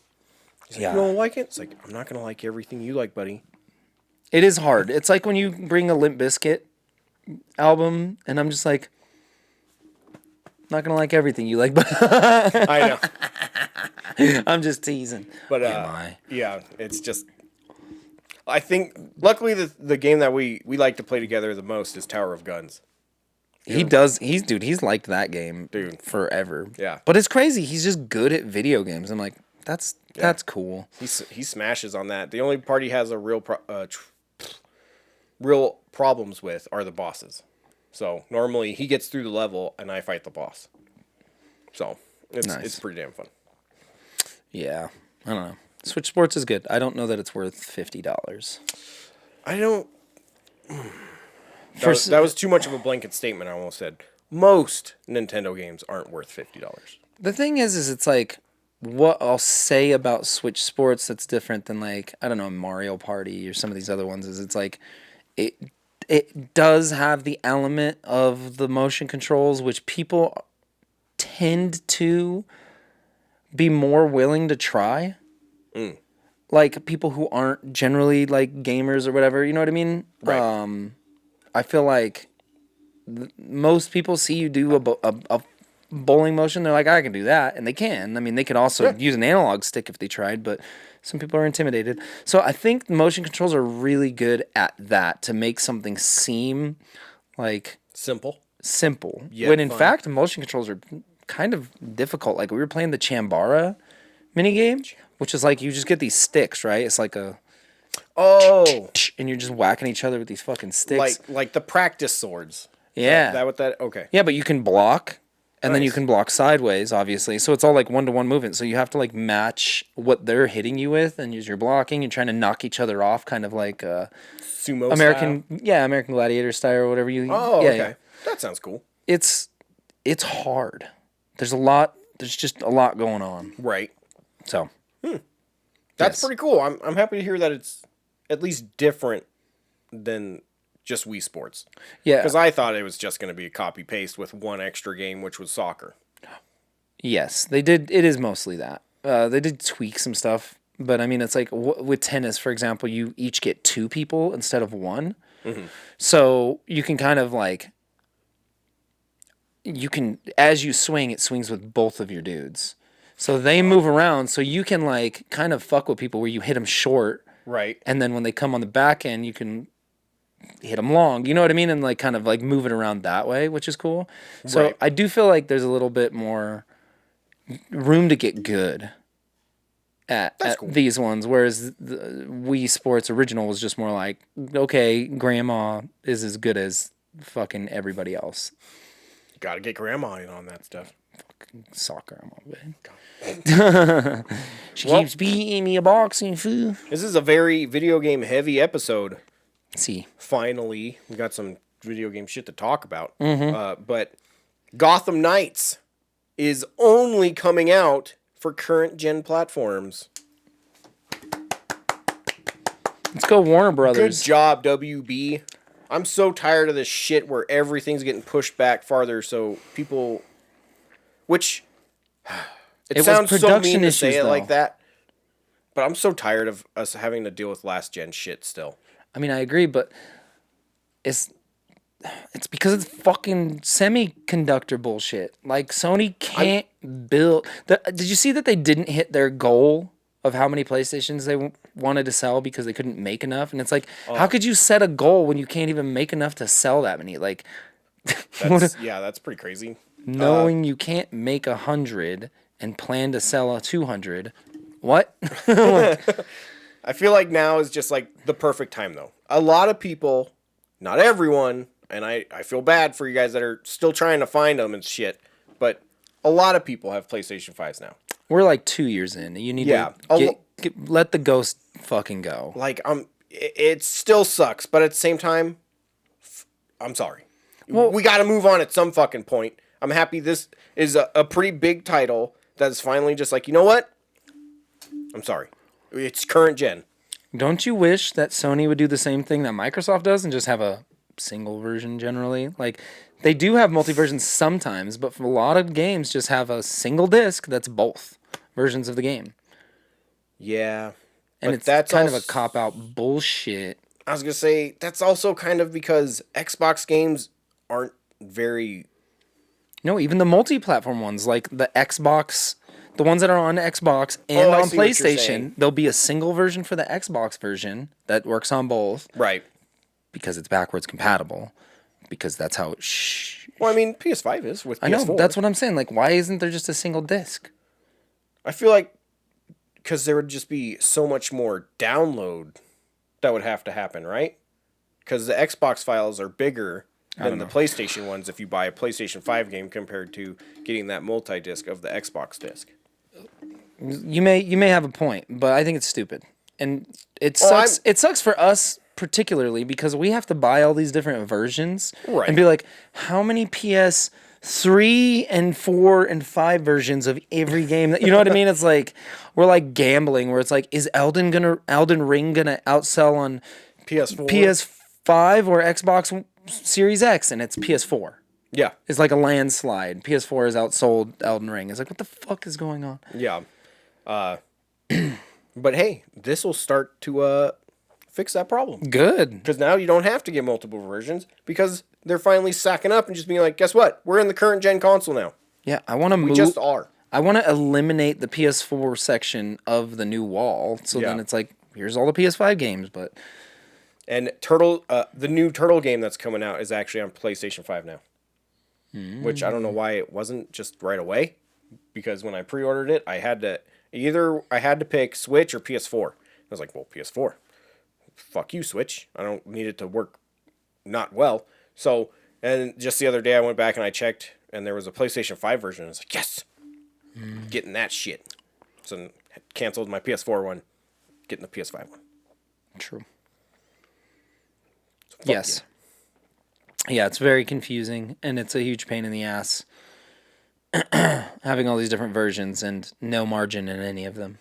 He's like, Yeah. you don't like it? It's like, I'm not going to like everything you like, buddy. It is hard. It's like when you bring a Limp Bizkit album, and I'm just like, not gonna like everything you like, but I know. I'm just teasing. But Am I? yeah, it's just. I think luckily the game that we like to play together the most is Tower of Guns. He does. He's liked that game, Dude. forever. Yeah. But it's crazy. He's just good at video games. I'm like, that's cool. He smashes on that. The only part he has a real problems with are the bosses. So normally he gets through the level and I fight the boss. So it's Nice. pretty damn fun. Yeah. I don't know. Switch Sports is good. I don't know that it's worth $50. I don't. That was too much of a blanket statement. I almost said most Nintendo games aren't worth $50. The thing is it's like what I'll say about Switch Sports that's different than like, I don't know, Mario Party or some of these other ones is it's like it does have the element of the motion controls, which people tend to be more willing to try. Like people who aren't generally like gamers or whatever, you know what I mean? Right. I feel like most people see you do a bowling motion, they're like, I can do that, and they can. I mean, they could also use an analog stick if they tried, but some people are intimidated. So I think motion controls are really good at that, to make something seem like Simple. simple. Yeah, when in fun. fact, motion controls are kind of difficult. Like we were playing the Chambara minigame, which is like you just get these sticks, right? It's like Oh, and you're just whacking each other with these fucking sticks. like the practice swords. Yeah. That what that? Okay. Yeah, but you can block, and then you Nice. can block sideways, obviously. So it's all like one-to-one movement. So you have to like match what they're hitting you with, and use your blocking. You're trying to knock each other off, kind of like Sumo American, style. American Gladiator style or whatever you. Oh, yeah, okay. yeah. That sounds cool. It's hard. There's just a lot going on. Right. So That's Yes. pretty cool. I'm happy to hear that it's at least different than just Wii Sports. yeah, Because I thought it was just going to be a copy paste with one extra game, which was soccer. Yes, they did. It is mostly that. They did tweak some stuff, but I mean, it's like with tennis, for example, you each get 2 people instead of 1. So you can kind of like, as you swing, it swings with both of your dudes. So they move around, so you can like kind of fuck with people where you hit them short, Right. and then when they come on the back end, you can hit them long. You know what I mean? And like kind of like move it around that way, which is cool. So Right. I do feel like there's a little bit more room to get good at these ones, whereas the Wii Sports original was just more like, okay, grandma is as good as fucking everybody else. Gotta get grandma in on that stuff. Soccer, man. She keeps beating me a boxing fool. This is a very video game heavy episode. See, Finally, we got some video game shit to talk about. But Gotham Knights is only coming out for current gen platforms. let's go Warner Good Brothers. job, WB. I'm so tired of this shit where everything's getting pushed back farther. So people, which it was sounds so production mean to say issues, it like though. that. But I'm so tired of us having to deal with last gen shit still. I mean, I agree, but it's because it's fucking semiconductor bullshit. Like Sony can't build. Did you see that they didn't hit their goal of how many PlayStations they wanted to sell because they couldn't make enough? And it's like, how could you set a goal when you can't even make enough to sell that many? Like, That's pretty crazy. knowing you can't make 100 and plan to sell a 200. What? I feel like now is just like the perfect time though. A lot of people, not everyone, and I feel bad for you guys that are still trying to find them and shit, but a lot of people have PlayStation 5s now. We're like 2 years in. You need Yeah. to let the ghost fucking go. Like it still sucks, but at the same time, I'm sorry. Well- We got to move on at some fucking point. I'm happy this is a pretty big title that's finally just like, you know what? I'm sorry. It's current gen. Don't you wish that Sony would do the same thing that Microsoft does and just have a single version generally? Like, they do have multi versions sometimes, but for a lot of games, just have a single disc that's both versions of the game. Yeah. And But it's that's kind of als- a cop out bullshit. I was going to say, that's also kind of because Xbox games aren't very... No, even the multi platform ones, like the Xbox, the ones that are on Xbox and I on see what you're saying. PlayStation, there'll be a single version for the Xbox version that works on both Right. because it's backwards compatible. Because that's how it. Well, I mean, PS5 is with PS4. I know, that's what I'm saying. Like, why isn't there just a single disc? I feel like because there would just be so much more download that would have to happen, right? Because the Xbox files are bigger than the PlayStation ones if you buy a PlayStation 5 game compared to getting that multi-disc of the Xbox disc. You may have a point, but I think it's stupid, and it Oh, sucks. It sucks for us particularly because we have to buy all these different versions Right. and be like, how many PS3 and 4 and 5 versions of every game that you know what I mean? It's like we're like gambling where it's like, is Elden Ring gonna outsell on PS4. PS5 or Xbox Series X? And it's PS4. Yeah. It's like a landslide. PS4 has outsold Elden Ring. It's like, what the fuck is going on? Yeah. But hey, this will start to fix that problem. Good. Because now you don't have to get multiple versions because they're finally sacking up and just being like, guess what? We're in the current gen console now. Yeah, I want to move. We just are. I want to eliminate the PS4 section of the new wall. So then Yeah. it's like, here's all the PS5 games, but And the new Turtle game that's coming out is actually on PlayStation 5 now. Which I don't know why it wasn't just right away. Because when I pre-ordered it, I had to pick Switch or PS4. I was like, well, PS4. Fuck you, Switch. I don't need it to work not well. So, and just the other day I went back and I checked, and there was a PlayStation 5 version. I was like, yes, getting that shit. So canceled my PS4 one, getting the PS5 one. true. So fuck Yes. Yeah, it's very confusing and it's a huge pain in the ass having all these different versions and no margin in any of them.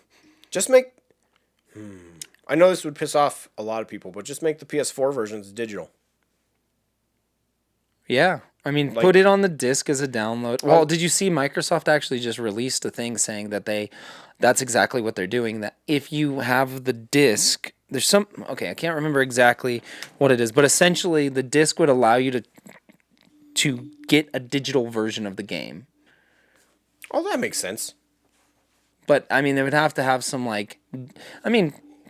Just make. I know this would piss off a lot of people, but just make the PS4 versions digital. Yeah. I mean, Like- put it on the disc as a download. Well, did you see Microsoft actually just released a thing saying that that's exactly what they're doing. That if you have the disc, okay, I can't remember exactly what it is, but essentially the disc would allow you to get a digital version of the game. Oh, that makes sense. But I mean, they would have to have some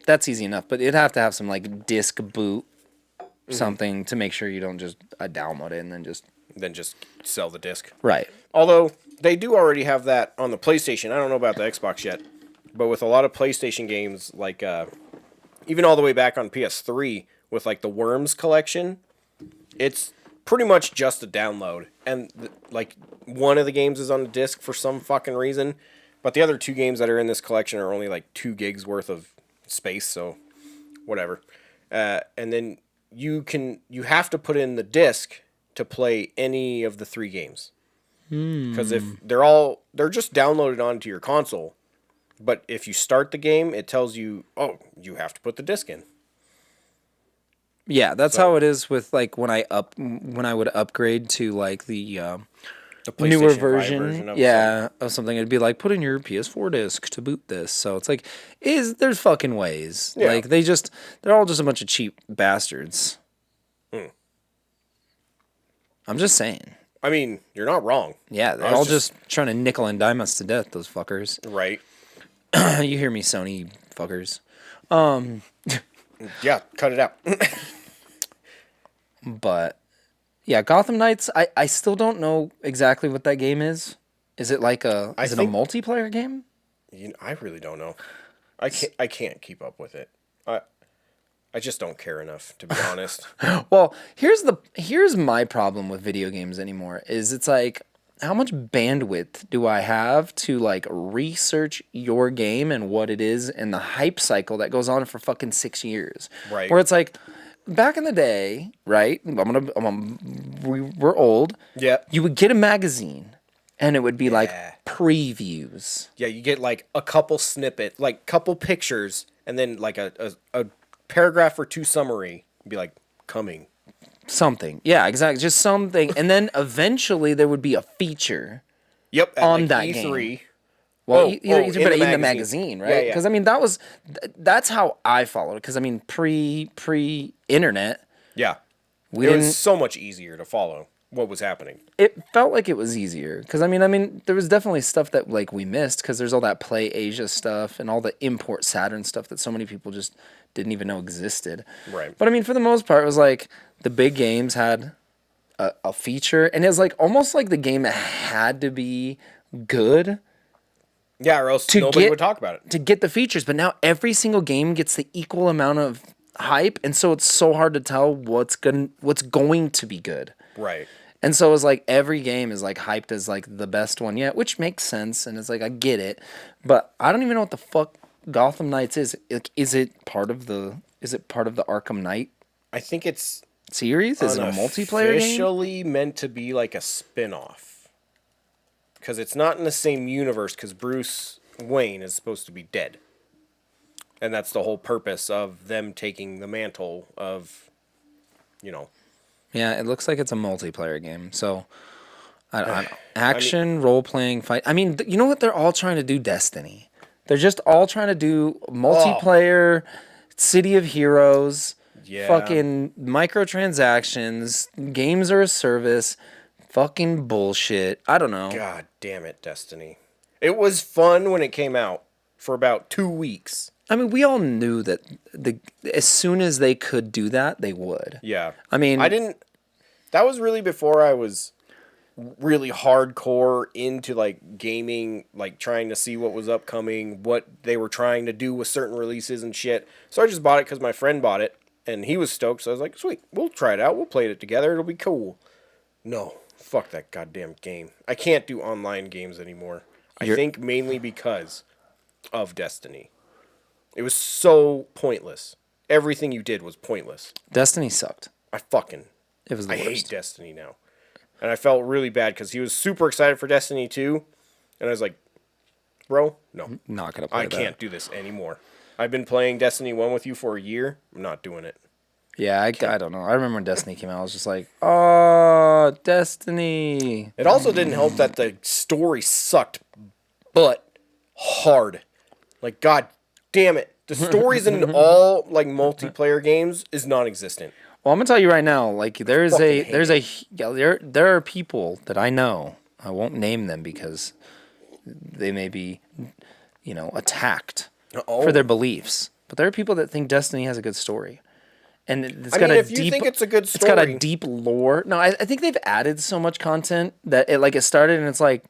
that's easy enough, but it'd have to have some like disc boot something to make sure you don't just download it and then just Sell the disc. right. Although they do already have that on the PlayStation. I don't know about the Xbox yet, but with a lot of PlayStation games, like even all the way back on PS3 with like the Worms collection, it's pretty much just a download. And like one of the games is on a disc for some fucking reason, but the other 2 games that are in this collection are only like 2 gigs worth of space, so whatever. And then you have to put in the disc to play any of the 3 games. Because if they're just downloaded onto your console, but if you start the game, it tells you, oh, you have to put the disc in. Yeah, that's how it is with like when I would upgrade to like the The PlayStation newer 5 version, of of something. It'd be like put in your PS4 disc to boot this. So it's like, there's fucking ways. Yeah. Like they're all just a bunch of cheap bastards. I'm just saying. I mean, you're not wrong. Yeah, they're I was all just trying to nickel and dime us to death. Those fuckers. Right. You hear me, Sony fuckers. Yeah, cut it out. But yeah, Gotham Knights. I still don't know exactly what that game is. Is it like a think- multiplayer game? I really don't know. I can't keep up with it. I just don't care enough, to be honest. Well, here's my problem with video games anymore. Is it's like, how much bandwidth do I have to like research your game and what it is and the hype cycle that goes on for fucking 6 years? Right. Where it's like, back in the day, right? We're old. Yeah. You would get a magazine, and it would be Yeah. like previews. Yeah, you get like a couple snippet, like couple pictures, and then like a paragraph or 2 summary. Be like, coming. Something. Yeah, exactly. Just something. And then eventually there would be a feature. Yep. At On like that E3. Well, in either the in the magazine. magazine, Yeah, right? yeah. Because I mean, that's how I followed it. Because I mean, pre-internet, Yeah. we It didn't. was so much easier to follow what was happening. It felt like it was easier. Because I mean, there was definitely stuff that like we missed. Because there's all that Play Asia stuff and all the import Saturn stuff that so many people just didn't even know existed. Right. But I mean, for the most part, it was like the big games had a feature, and it was like almost like the game had to be good Yeah, or else to nobody get would talk about it. to get the features. But now every single game gets the equal amount of hype, and so it's so hard to tell what's going to be good. Right. And so it's like every game is like hyped as like the best one yet, which makes sense, and it's like I get it, but I don't even know what the fuck Gotham Knights is. Like, is it part of the Arkham Knight I think it's series? Is it a multiplayer game? officially meant to be like a spin-off. Because it's not in the same universe, because Bruce Wayne is supposed to be dead. And that's the whole purpose of them taking the mantle of, Yeah, it looks like it's a multiplayer game. So, I don't action, role playing, fight. I mean, you know what? They're all trying to do Destiny. They're just all trying to do multiplayer, City of Heroes, Yeah. fucking microtransactions, games are a service, fucking bullshit. I don't know. God damn it, Destiny. It was fun when it came out for about 2 weeks. I mean, we all knew that as soon as they could do that, they would. Yeah. I mean, that was really before I was really hardcore into like gaming, like trying to see what was upcoming, what they were trying to do with certain releases and shit. So I just bought it because my friend bought it and he was stoked. So I was like, sweet, we'll try it out. We'll play it together. It'll be cool. No, fuck that goddamn game. I can't do online games anymore. I think mainly because of Destiny. It was so pointless. Everything you did was pointless. Destiny sucked. It was the I worst. hate Destiny now. And I felt really bad because he was super excited for Destiny 2. And I was like, bro, no. Not gonna play I that. can't do this anymore. I've been playing Destiny 1 with you for a year. I'm not doing it. Yeah, I don't know. I remember when Destiny came out. I was just like, oh, Destiny. It also didn't help that the story sucked, but hard. Like, god damn it. The stories in all, like, multiplayer games is non-existent. Well, I'm gonna tell you right now. Like, there are people that I know. I won't name them because they may be, attacked for their beliefs. But there are people that think Destiny has a good story. And it's got if you think it's a good It's got a story- deep lore. No, I think they've added so much content that it started and it's like,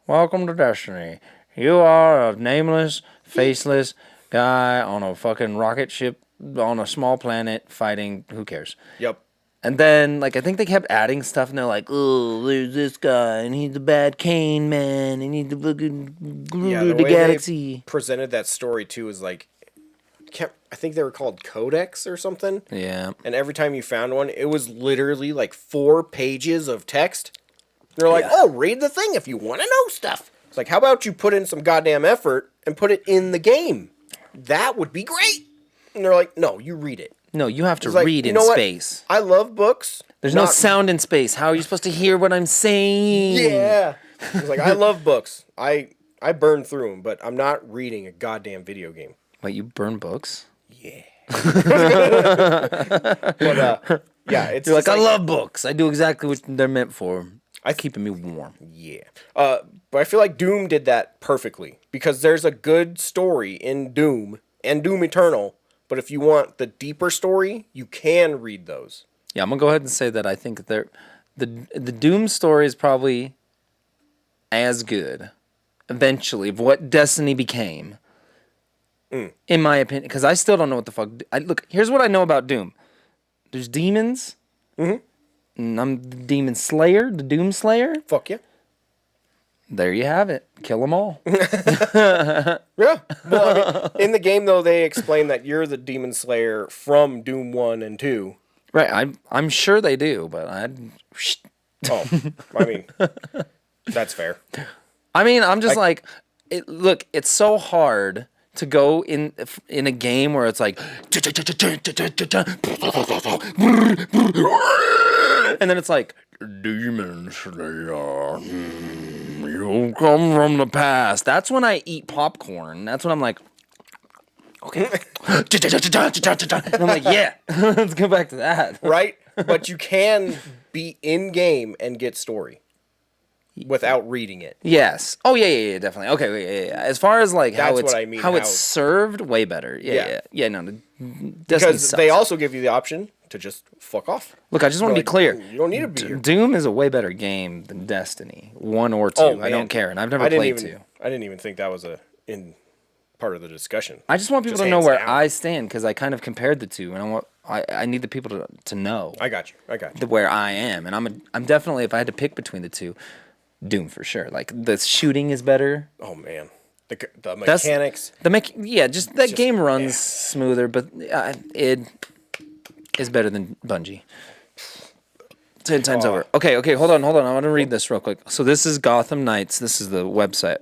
welcome to Destiny. You are a nameless, faceless guy on a fucking rocket ship on a small planet fighting. Who cares? Yep. And then, I think they kept adding stuff, and they're like, oh, there's this guy, and he's the bad Kane man, and he's the fucking Yeah, the way galaxy. they presented that story, too, is like, I think they were called codex or something. Yeah. And every time you found one, it was literally like 4 pages of text. They're like, oh, read the thing if you want to know stuff. It's like, how about you put in some goddamn effort and put it in the game? That would be great. And they're like, no, you read it. No, you have to It's like, read you in know what? space. I love books. There's no Not- sound in space. How are you supposed to hear what I'm saying? Yeah. It's like, I love books. I burn through them, but I'm not reading a goddamn video game. Wait, you burn books? Yeah. But, yeah, it's You're like, just I love books. I do exactly what they're meant for. I Keeping me warm. Yeah. But I feel like Doom did that perfectly because there's a good story in Doom and Doom Eternal. But if you want the deeper story, you can read those. Yeah, I'm gonna go ahead and say that I think the Doom story is probably as good, eventually, of what Destiny became. In my opinion, because I still don't know what the fuck. Look, here's what I know about Doom. There's demons. And I'm the Demon Slayer, the Doom Slayer. Fuck yeah. There you have it. Kill them all. Yeah. Well, I mean, in the game, though, they explain that you're the Demon Slayer from Doom 1 and 2. Right, I'm sure they do, but Oh, I mean, that's fair. I'm just like, look, it's so hard to go in a game where it's like, and then it's like, Demon Slayer, you come from the past. That's when I eat popcorn. That's when I'm like, okay. And I'm like, yeah, let's go back to that. Right? But you can be in game and get story without reading it. Yes. Oh yeah, definitely. Okay, yeah. As far as like how That's it's what I mean, how how- it's served, way better. Yeah. Yeah. No, Destiny Because sucks. they also give you the option to just fuck off. Look, I just want to Like, be clear. You don't need to be here. Doom is a way better game than Destiny, 1 or 2. Oh, I don't man. care, and I've never I didn't played even, 2. I didn't even think that was in part of the discussion. I just want people Just to know hands where down. I stand because I kind of compared the two, and I need the people to know I got you. where I am, and I'm definitely, if I had to pick between the two, Doom for sure. Like the shooting is better. Oh man, the That's- mechanics. Just that game runs smoother, but it is better than Bungie. 10 times over. Okay, hold on. I want to read this real quick. So this is Gotham Knights. This is the website.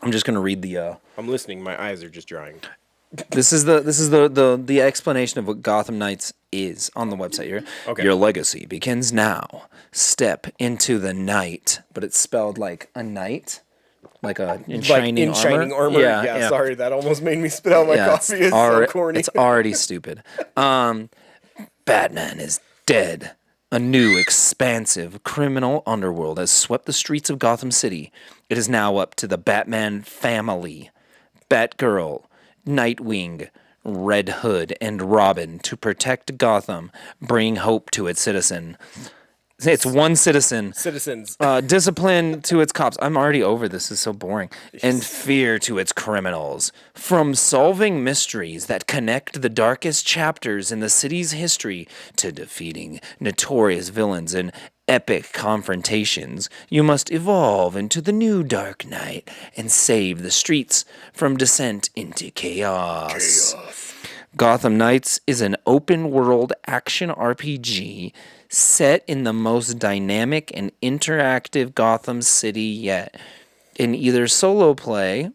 I'm just gonna read the. I'm listening. My eyes are just drying. This is the explanation of what Gotham Knights is on the website here. Okay. Your legacy begins now. Step into the night, but it's spelled like a knight, like a in shining armor. shining armor. Yeah, sorry, that almost made me spit out my coffee. It's so corny. It's already stupid. Batman is dead. A new, expansive criminal underworld has swept the streets of Gotham City. It is now up to the Batman family, Batgirl, Nightwing, Red Hood, and Robin to protect Gotham, bring hope to its citizen. It's one citizen. Citizens. Discipline to its cops. I'm already over this. It's so boring. And fear to its criminals. From solving mysteries that connect the darkest chapters in the city's history to defeating notorious villains in epic confrontations, you must evolve into the new Dark Knight and save the streets from descent into chaos. Gotham Knights is an open-world action RPG set in the most dynamic and interactive Gotham City yet. In either solo play,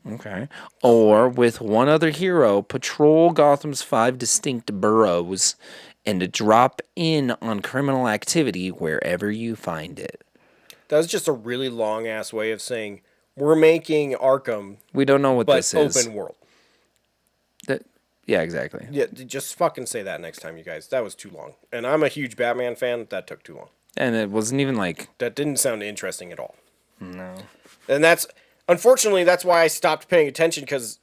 or with one other hero, patrol Gotham's 5 distinct boroughs and to drop in on criminal activity wherever you find it. That was just a really long ass way of saying we're making Arkham, We don't know what but this is. open world. Yeah, exactly. Yeah, just fucking say that next time, you guys. That was too long. And I'm a huge Batman fan. That took too long. And it wasn't even like, That didn't sound interesting at all. no. And unfortunately, that's why I stopped paying attention, because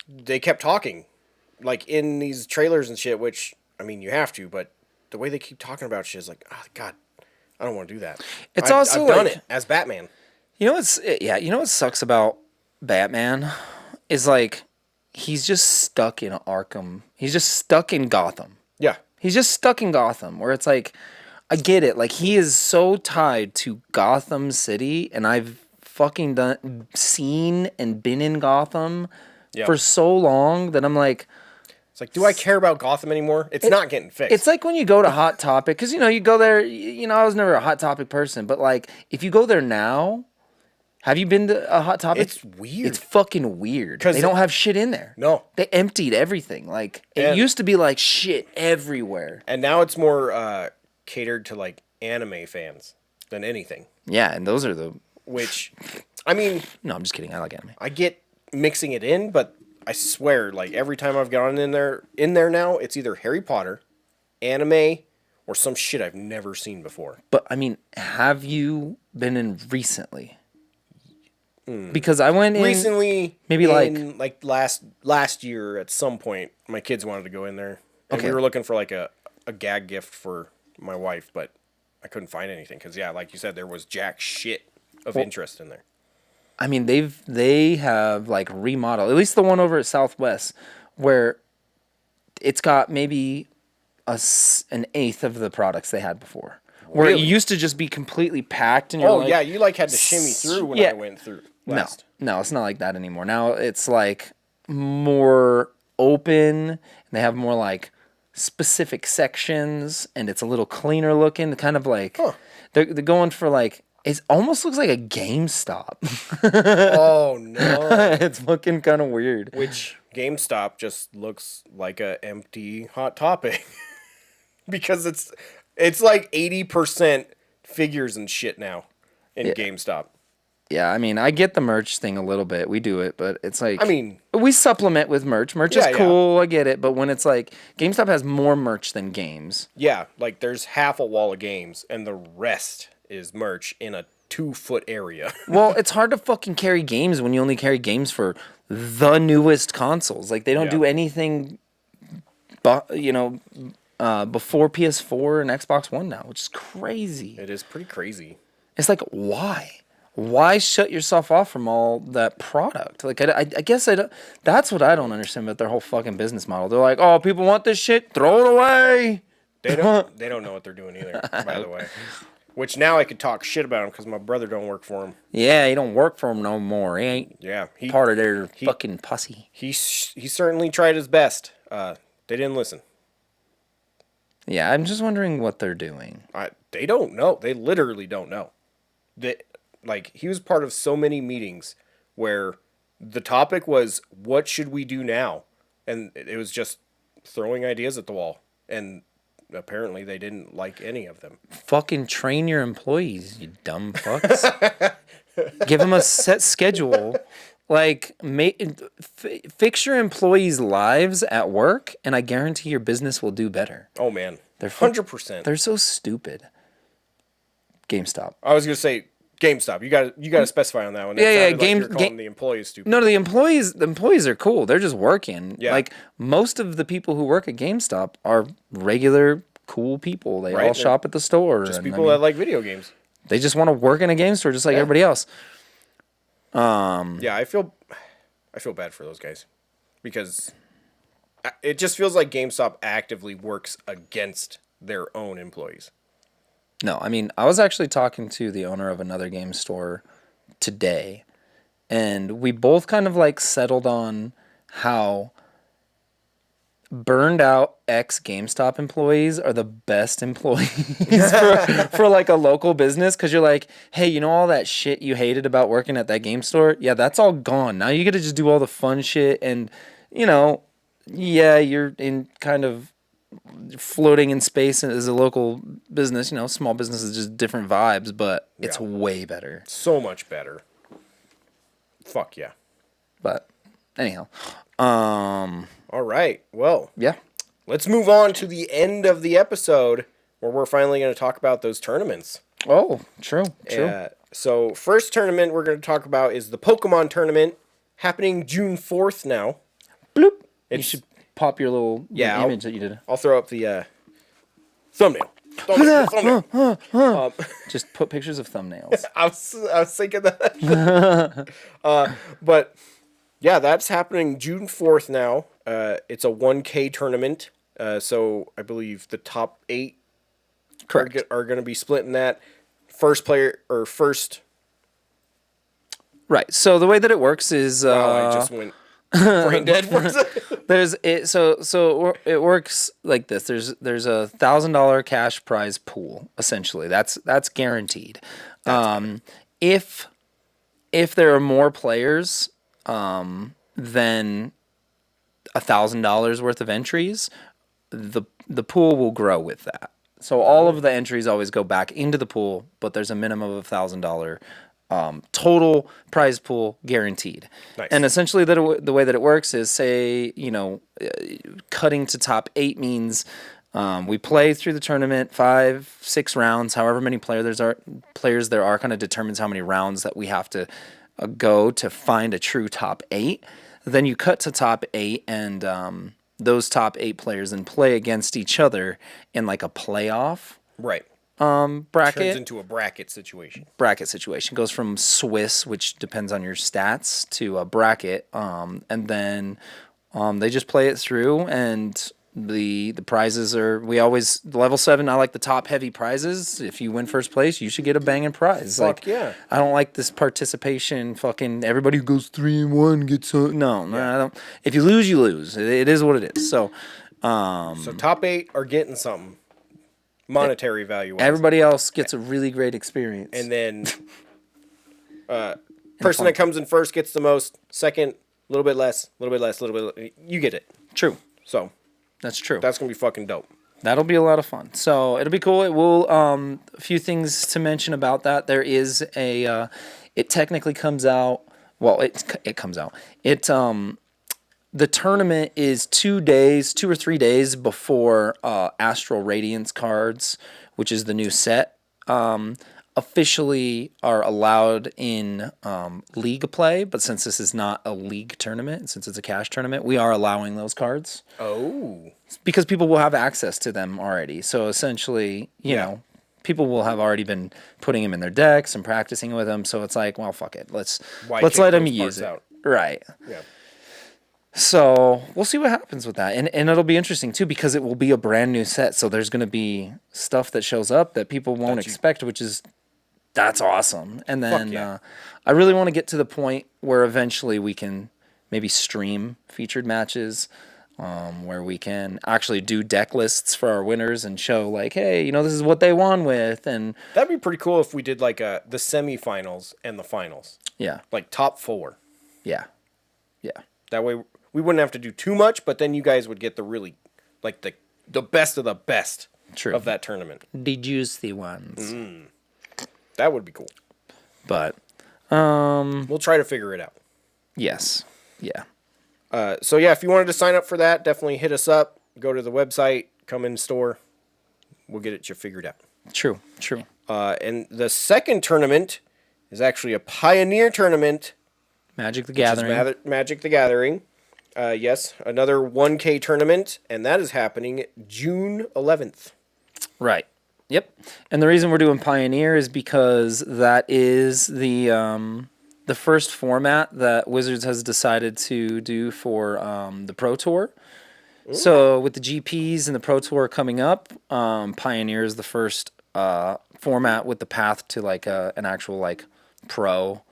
they kept talking. Like, in these trailers and shit, which, I mean, you have to, but the way they keep talking about shit is like, oh, God, I don't want to do that. I've done like- it as Batman. You know what sucks about Batman is like he's just stuck in Arkham. He's just stuck in Gotham. Yeah. He's just stuck in Gotham where it's like I get it. Like he is so tied to Gotham City and I've fucking seen and been in Gotham Yep. for so long that I'm like It's like, do I care about Gotham anymore? It's not getting fixed. it's like when you go to Hot Topic, because you go there. I was never a Hot Topic person, but like if you go there now, have you been to a Hot Topic? It's weird. It's fucking weird. 'Cause They don't have shit in there. No. They emptied everything. Like it And- used to be like shit everywhere. And now it's more catered to like anime fans than anything. Yeah, and those are the. Which, I mean, No, I'm just kidding. I like anime. I get mixing it in, but I swear, like every time I've gone in there now, it's either Harry Potter, anime, or some shit I've never seen before. But I mean, have you been in recently? Because I went in Recently, maybe like last year at some point, my kids wanted to go in there, and Okay. we were looking for like a gag gift for my wife, but I couldn't find anything because like you said, there was jack shit of interest in there. I mean, they have like remodeled at least the one over at Southwest, where it's got maybe an eighth of the products they had before. Where it Really? used to just be completely packed, and you're Oh like, yeah, you like had to shimmy through when yeah. I went through. Last. No, it's not like that anymore. Now it's like more open. And they have more like specific sections, and it's a little cleaner looking. Kind of like they're going for like it almost looks like a GameStop. Oh no. It's fucking kind of weird. Which GameStop just looks like a empty Hot Topic because it's like 80% figures and shit now in GameStop. Yeah, I mean, I get the merch thing a little bit. We do it, but it's like I mean, we supplement with merch. Merch Yeah, is cool. I get it, but when it's like GameStop has more merch than games. yeah, like there's half a wall of games and the rest is merch in a 2-foot area. Well, it's hard to fucking carry games when you only carry games for the newest consoles. Like they don't Yeah. do anything, before PS4 and Xbox One now, which is crazy. It is pretty crazy. It's like why? Why shut yourself off from all that product? Like I guess I don't. That's what I don't understand about their whole fucking business model. They're like, oh, people want this shit, throw it away. They don't know what they're doing either, by the way. Which now I could talk shit about them because my brother don't work for him. Yeah, he don't work for them no more. He ain't Yeah, part of their fucking pussy. he certainly tried his best. They didn't listen. Yeah, I'm just wondering what they're doing. They don't know. They literally don't know. He was part of so many meetings where the topic was, what should we do now? And it was just throwing ideas at the wall. And apparently they didn't like any of them. Fucking train your employees, you dumb fucks. Give them a set schedule. Like, fix your employees' lives at work, and I guarantee your business will do better. Oh, man. They're 100%. They're so stupid. GameStop. I was going to say GameStop. You got to specify on that one. It Yeah, sounded like you're calling the employees stupid. No, the employees are cool. They're just working. Yeah. Like most of the people who work at GameStop are regular cool people. They Right, all shop at the store. Just and, people that like video games. they just want to work in a game store just like everybody else. Yeah, I feel bad for those guys because it just feels like GameStop actively works against their own employees. No, I mean, I was actually talking to the owner of another game store today, and we both kind of like settled on how burned out ex GameStop employees are the best employees for like a local business, because you're like, hey, you know all that shit you hated about working at that game store? Yeah, that's all gone. Now you get to just do all the fun shit, and yeah, you're in kind of floating in space as a local business. You know, small business is just different vibes, but it's way better. So much better. Fuck yeah. But anyhow, All right. Well, yeah. let's move on to the end of the episode where we're finally going to talk about those tournaments. Oh, true. So first tournament we're going to talk about is the Pokemon tournament happening June 4th now. Bloop. You It's- should pop your little image that you did. I'll throw up the thumbnail. Thumbnail. Just put pictures of thumbnails. I was thinking that. But yeah, that's happening June 4th now. It's a 1K tournament. So I believe the top 8 Correct. are going to be splitting that. First player or first. Right. So the way that it works is I just went brain dead for a second. there's it. So it works like this. There's a $1,000 cash prize pool essentially. That's guaranteed. If there are more players than $1,000 worth of entries, the pool will grow with that. So all of the entries always go back into the pool, but there's a minimum of $1,000 total prize pool guaranteed. Nice. And essentially the way that it works is, say, cutting to top 8 means we play through the tournament 5-6 rounds, however many players there are kind of determines how many rounds that we have to go to find a true top 8. Then you cut to top 8 and those top 8 players then play against each other in like a playoff Right. bracket. Turns into a bracket situation. Bracket situation goes from Swiss, which depends on your stats, to a bracket, and then they just play it through, and the prizes are level 7. I like the top heavy prizes. If you win first place, you should get a banging prize. Fuck yeah. I don't like this participation. Fucking everybody who goes 3-1 gets a no. I don't. If you lose, you lose. It is what it is. So. So top 8 are getting something. Monetary value. Everybody else gets a really great experience. And then person that comes in first gets the most. Second, a little bit less, a little bit less, a little bit. You get it. True. So That's true. that's gonna be fucking dope. That'll be a lot of fun. So it'll be cool. It will. A few things to mention about that. There is a. It technically comes out. Well, it comes out. The tournament is 2 or 3 days before Astral Radiance cards, which is the new set, officially are allowed in league play. But since this is not a league tournament, since it's a cash tournament, we are allowing those cards. Oh. Because people will have access to them already. So essentially, you know, people will have already been putting them in their decks and practicing with them. So it's like, well, fuck it. Let's kick let them those use parts it. out? Right. Yeah. So we'll see what happens with that. And it'll be interesting too, because it will be a brand new set. So there's going to be stuff that shows up that people won't expect, that's awesome. And then yeah. I really want to get to the point where eventually we can maybe stream featured matches, where we can actually do deck lists for our winners and show like, hey, this is what they won with. And That'd be pretty cool if we did like the semifinals and the finals. yeah, Like top 4. yeah. That way we wouldn't have to do too much, but then you guys would get the really like the best of the best True. of that tournament. The juicy ones. That would be cool. But We'll try to figure it out. yes. Yeah. So yeah, if you wanted to sign up for that, definitely hit us up. Go to the website, come in store. We'll get it you figured out. True. And the second tournament is actually a Pioneer tournament. Magic the Which is Gathering. Magic the Gathering. Yes, another 1K tournament, and that is happening June 11th. Right. Yep. And the reason we're doing Pioneer is because that is the first format that Wizards has decided to do for the Pro Tour. Ooh. So with the GPs and the Pro Tour coming up, Pioneer is the first format with the path to like an actual like pro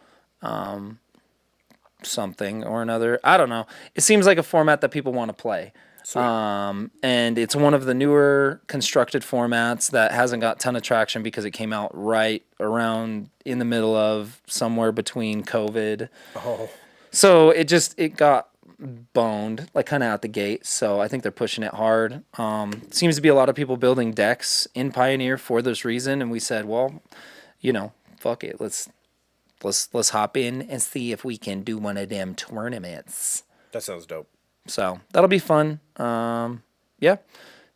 something or another. I don't know. It seems like a format that people want to play. And it's one of the newer constructed formats that hasn't got a ton of traction because it came out right around in the middle of somewhere between COVID. Oh. So it got boned, like kind of out the gate. So I think they're pushing it hard. Seems to be a lot of people building decks in Pioneer for this reason, and we said, well, fuck it, let's hop in and see if we can do one of them tournaments. That sounds dope. So that'll be fun. Yeah,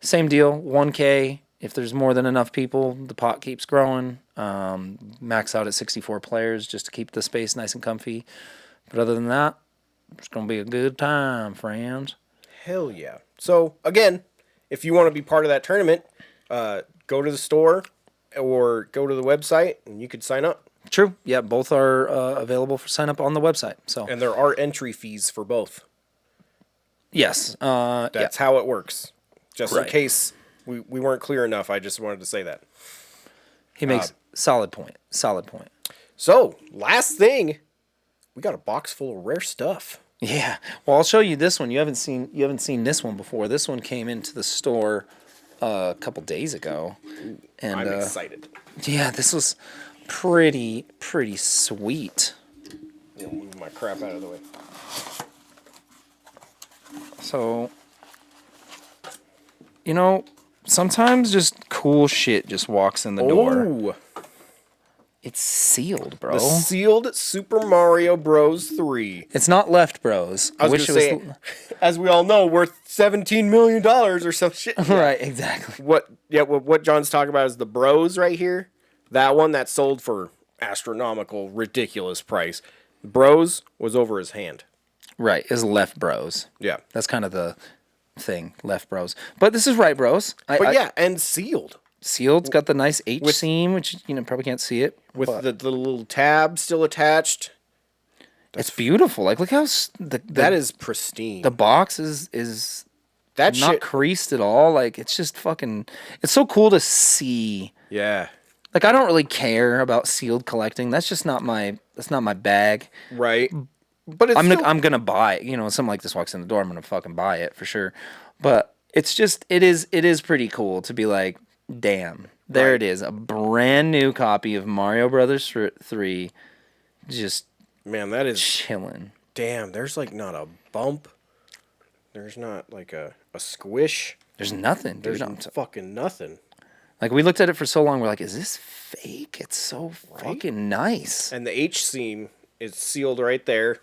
same deal. 1K. If there's more than enough people, the pot keeps growing. Max out at 64 players just to keep the space nice and comfy. But other than that, it's going to be a good time, friends. Hell yeah. So, again, if you want to be part of that tournament, go to the store or go to the website and you could sign up. True. Yeah, both are available for sign up on the website. So And there are entry fees for both. yes. That's how it works. Just in Right. case we weren't clear enough, I just wanted to say that. He makes solid point. Solid point. So, last thing, we got a box full of rare stuff. Yeah. Well, I'll show you this one. You haven't seen this one before. This one came into the store a couple days ago. And I'm excited. yeah, this was pretty sweet. I'll move my crap out of the way. So, sometimes just cool shit just walks in the door. Oh, It's sealed, bro. the sealed Super Mario Bros. 3. It's not left, bros. I was going to say, as we all know, worth $17 million or some shit. Right, exactly. What John's talking about is the Bros right here. That one that sold for astronomical, ridiculous price. Bros was over his hand. Right, is left, bros. Yeah. That's kind of the thing, left, bros. But this is right, bros. But yeah, and sealed. Sealed. It's got the nice H seam, which probably can't see it. With but the little tab still attached. it's beautiful. Like, look how That is pristine. the box is that not shit. creased at all. Like, it's just fucking. It's so cool to see. Yeah. Like, I don't really care about sealed collecting. That's just not my. That's not my bag. Right. But it's I'm gonna buy it. Something like this walks in the door, I'm gonna fucking buy it for sure. But it's just it is pretty cool to be like, damn, there Right. it is, a brand new copy of Mario Brothers 3, just man, that is chilling. damn. There's like not a bump. There's not like a squish. There's nothing, dude. There's fucking nothing. Like, we looked at it for so long, we're like, is this fake? It's so fucking nice. And the H seam is sealed right there,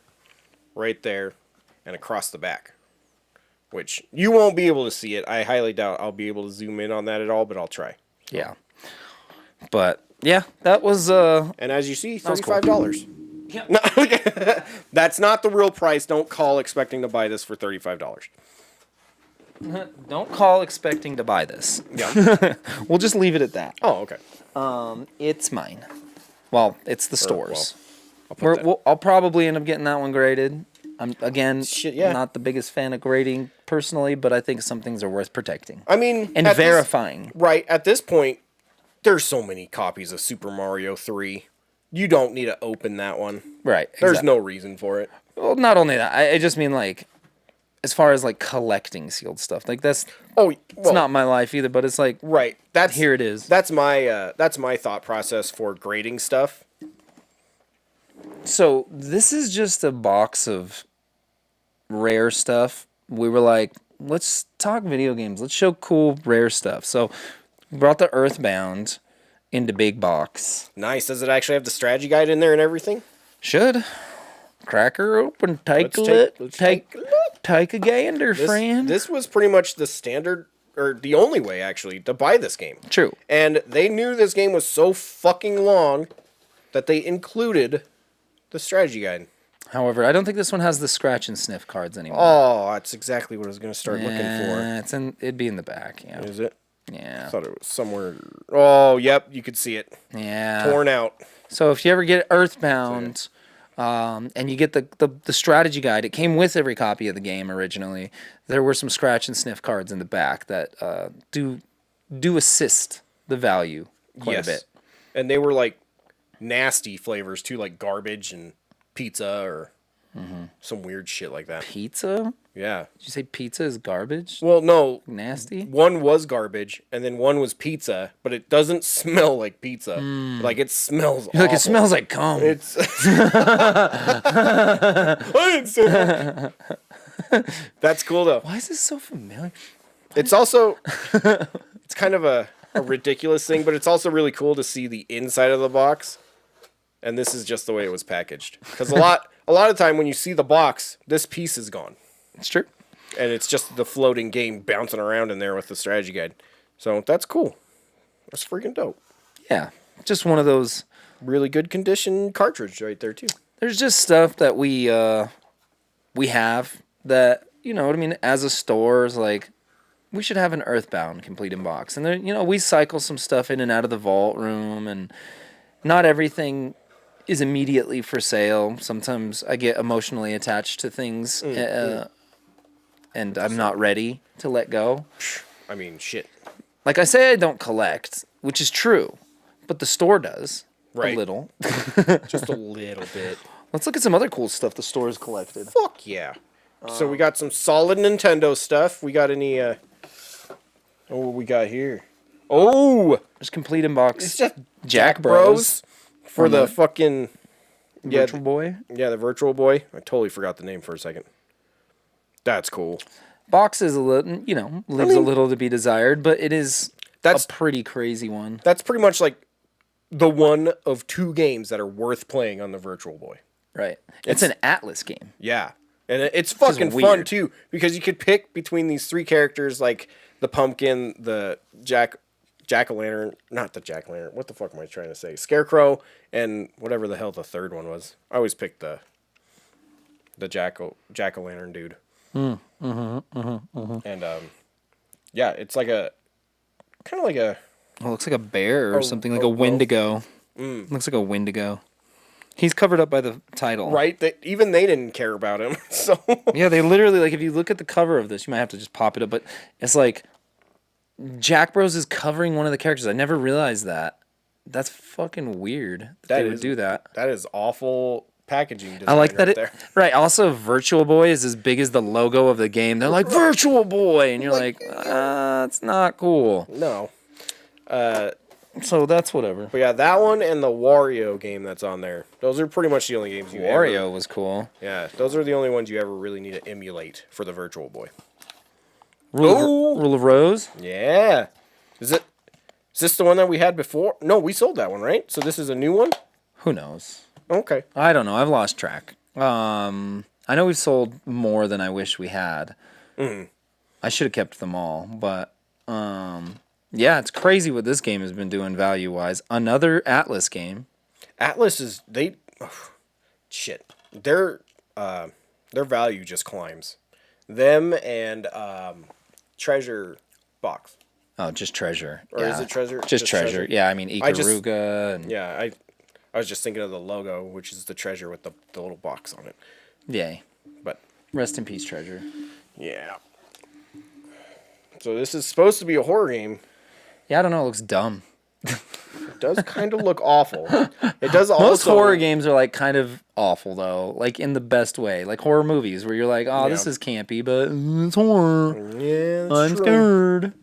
and across the back. Which you won't be able to see it. I highly doubt I'll be able to zoom in on that at all, but I'll try. Yeah. But yeah, that was And as you see, was cool. $35. Yeah. No, that's not the real price. Don't call expecting to buy this for $35. don't call expecting to buy this. Yeah. We'll just leave it at that. Oh, okay. It's mine. Well, it's the stores. I'll put that. I'll probably end up getting that one graded. I'm again Shit, yeah. not the biggest fan of grading personally, but I think some things are worth protecting I mean, and at this- verifying. right at this point, there's so many copies of Super Mario 3. You don't need to open that one. Right. There's exact- no reason for it. Well, not only that, I just mean like, as far as like collecting sealed stuff, like that's Oh, it's not my life either. But it's like, right. That's here it is. That's my thought process for grading stuff. So this is just a box of rare stuff. We were like, let's talk video games. Let's show cool rare stuff. So we brought the Earthbound into big box. Nice. Does it actually have the strategy guide in there and everything? Should cracker open, take Let's a take- look, let's take take a take a gander, This, friend. this was pretty much the standard, or the only way actually, to buy this game. True. And they knew this game was so fucking long that they included the strategy guide. However, I don't think this one has the scratch and sniff cards anymore. Oh, that's exactly what I was going to start looking for. It'd be in the back. Yeah. Is it? Yeah. I thought it was somewhere. Oh, yep, you could see it. Yeah. Torn out. So if you ever get Earthbound, and you get the strategy guide, it came with every copy of the game originally. There were some scratch and sniff cards in the back that do assist the value quite a bit. And they were like nasty flavors too, like garbage and pizza or some weird shit like that. Pizza? Yeah. Did you say pizza is garbage? Well, no. Nasty? One was garbage, and then one was pizza, but it doesn't smell like pizza. Like it smells. You're like, it awful. smells like cum. It's. I didn't say that. That's cool though. Why is this so familiar? It's also it's kind of a ridiculous thing, but it's also really cool to see the inside of the box. And this is just the way it was packaged. Because a lot of time when you see the box, this piece is gone. It's true. And it's just the floating game bouncing around in there with the strategy guide. So that's cool. That's freaking dope. Yeah, just one of those. Really good condition cartridge right there too. There's just stuff that we have that, you know what I mean, as a store is like, we should have an Earthbound complete in box. And then, you know, we cycle some stuff in and out of the vault room, and not everything is immediately for sale. Sometimes I get emotionally attached to things, and I'm not ready to let go. I mean, shit. Like I say, I don't collect, which is true, but the store does. Right. A little. Just a little bit. Let's look at some other cool stuff the store's collected. Fuck yeah. So we got some solid Nintendo stuff. We got any what we got here? Oh, There's complete in box. it's just Jack Bros. for the the fucking Virtual Boy. Yeah, the Virtual Boy. I totally forgot the name for a second. That's cool. Box is a little, you know, leaves a little to be desired, but it is That's- a pretty crazy one. That's pretty much like the one of two games that are worth playing on the Virtual Boy. Right. It's an Atlas game. Yeah. And it's fucking fun weird. too, because you could pick between these three characters, like the pumpkin, the jack-o'-lantern, not the jack-o'-lantern, what the fuck am I trying to say? Scarecrow, and whatever the hell the third one was. I always pick the jack-o'-lantern dude. And yeah, it's like a kind of like a Oh, it looks like a bear or something, like a a Wendigo. Looks like a Wendigo. He's covered up by the title. right. Even they didn't care about him. So Yeah, they literally, like, if you look at the cover of this, you might have to just pop it up, but it's like Jack Bros is covering one of the characters. I never realized that. That's fucking weird that they would do that. That is awful packaging design. I like that right it there. right. Also, Virtual Boy is as big as the logo of the game. They're like Virtual Boy, and you're like, it's not cool. No. So that's whatever. But yeah, that one and the Wario game that's on there. Those are pretty much the only games you Wario was cool. Yeah, those are the only ones you ever really need to emulate for the Virtual Boy. Rule of Rose. Yeah. Is this the one that we had before? No, we sold that one, right? So this is a new one? Who knows? Okay. I don't know. I've lost track. I know we've sold more than I wish we had. I should have kept them all, but yeah, it's crazy what this game has been doing value wise. Another Atlas game. Atlas is shit. Their value just climbs. Them and Treasure Box. Oh, just Treasure. Or is it Treasure? Just Treasure. Yeah, I mean just- Ikaruga. And Yeah, I was just thinking of the logo, which is the treasure with the little box on it. Yay. But Rest in peace, Treasure. yeah. So this is supposed to be a horror game. Yeah, I don't know. It looks dumb. It does kind of look awful. It does also... Most horror games are like kind of awful though, like in the best way. Like horror movies where you're like, oh, this Yeah. is campy, but it's horror. Yeah, that's I'm true. scared.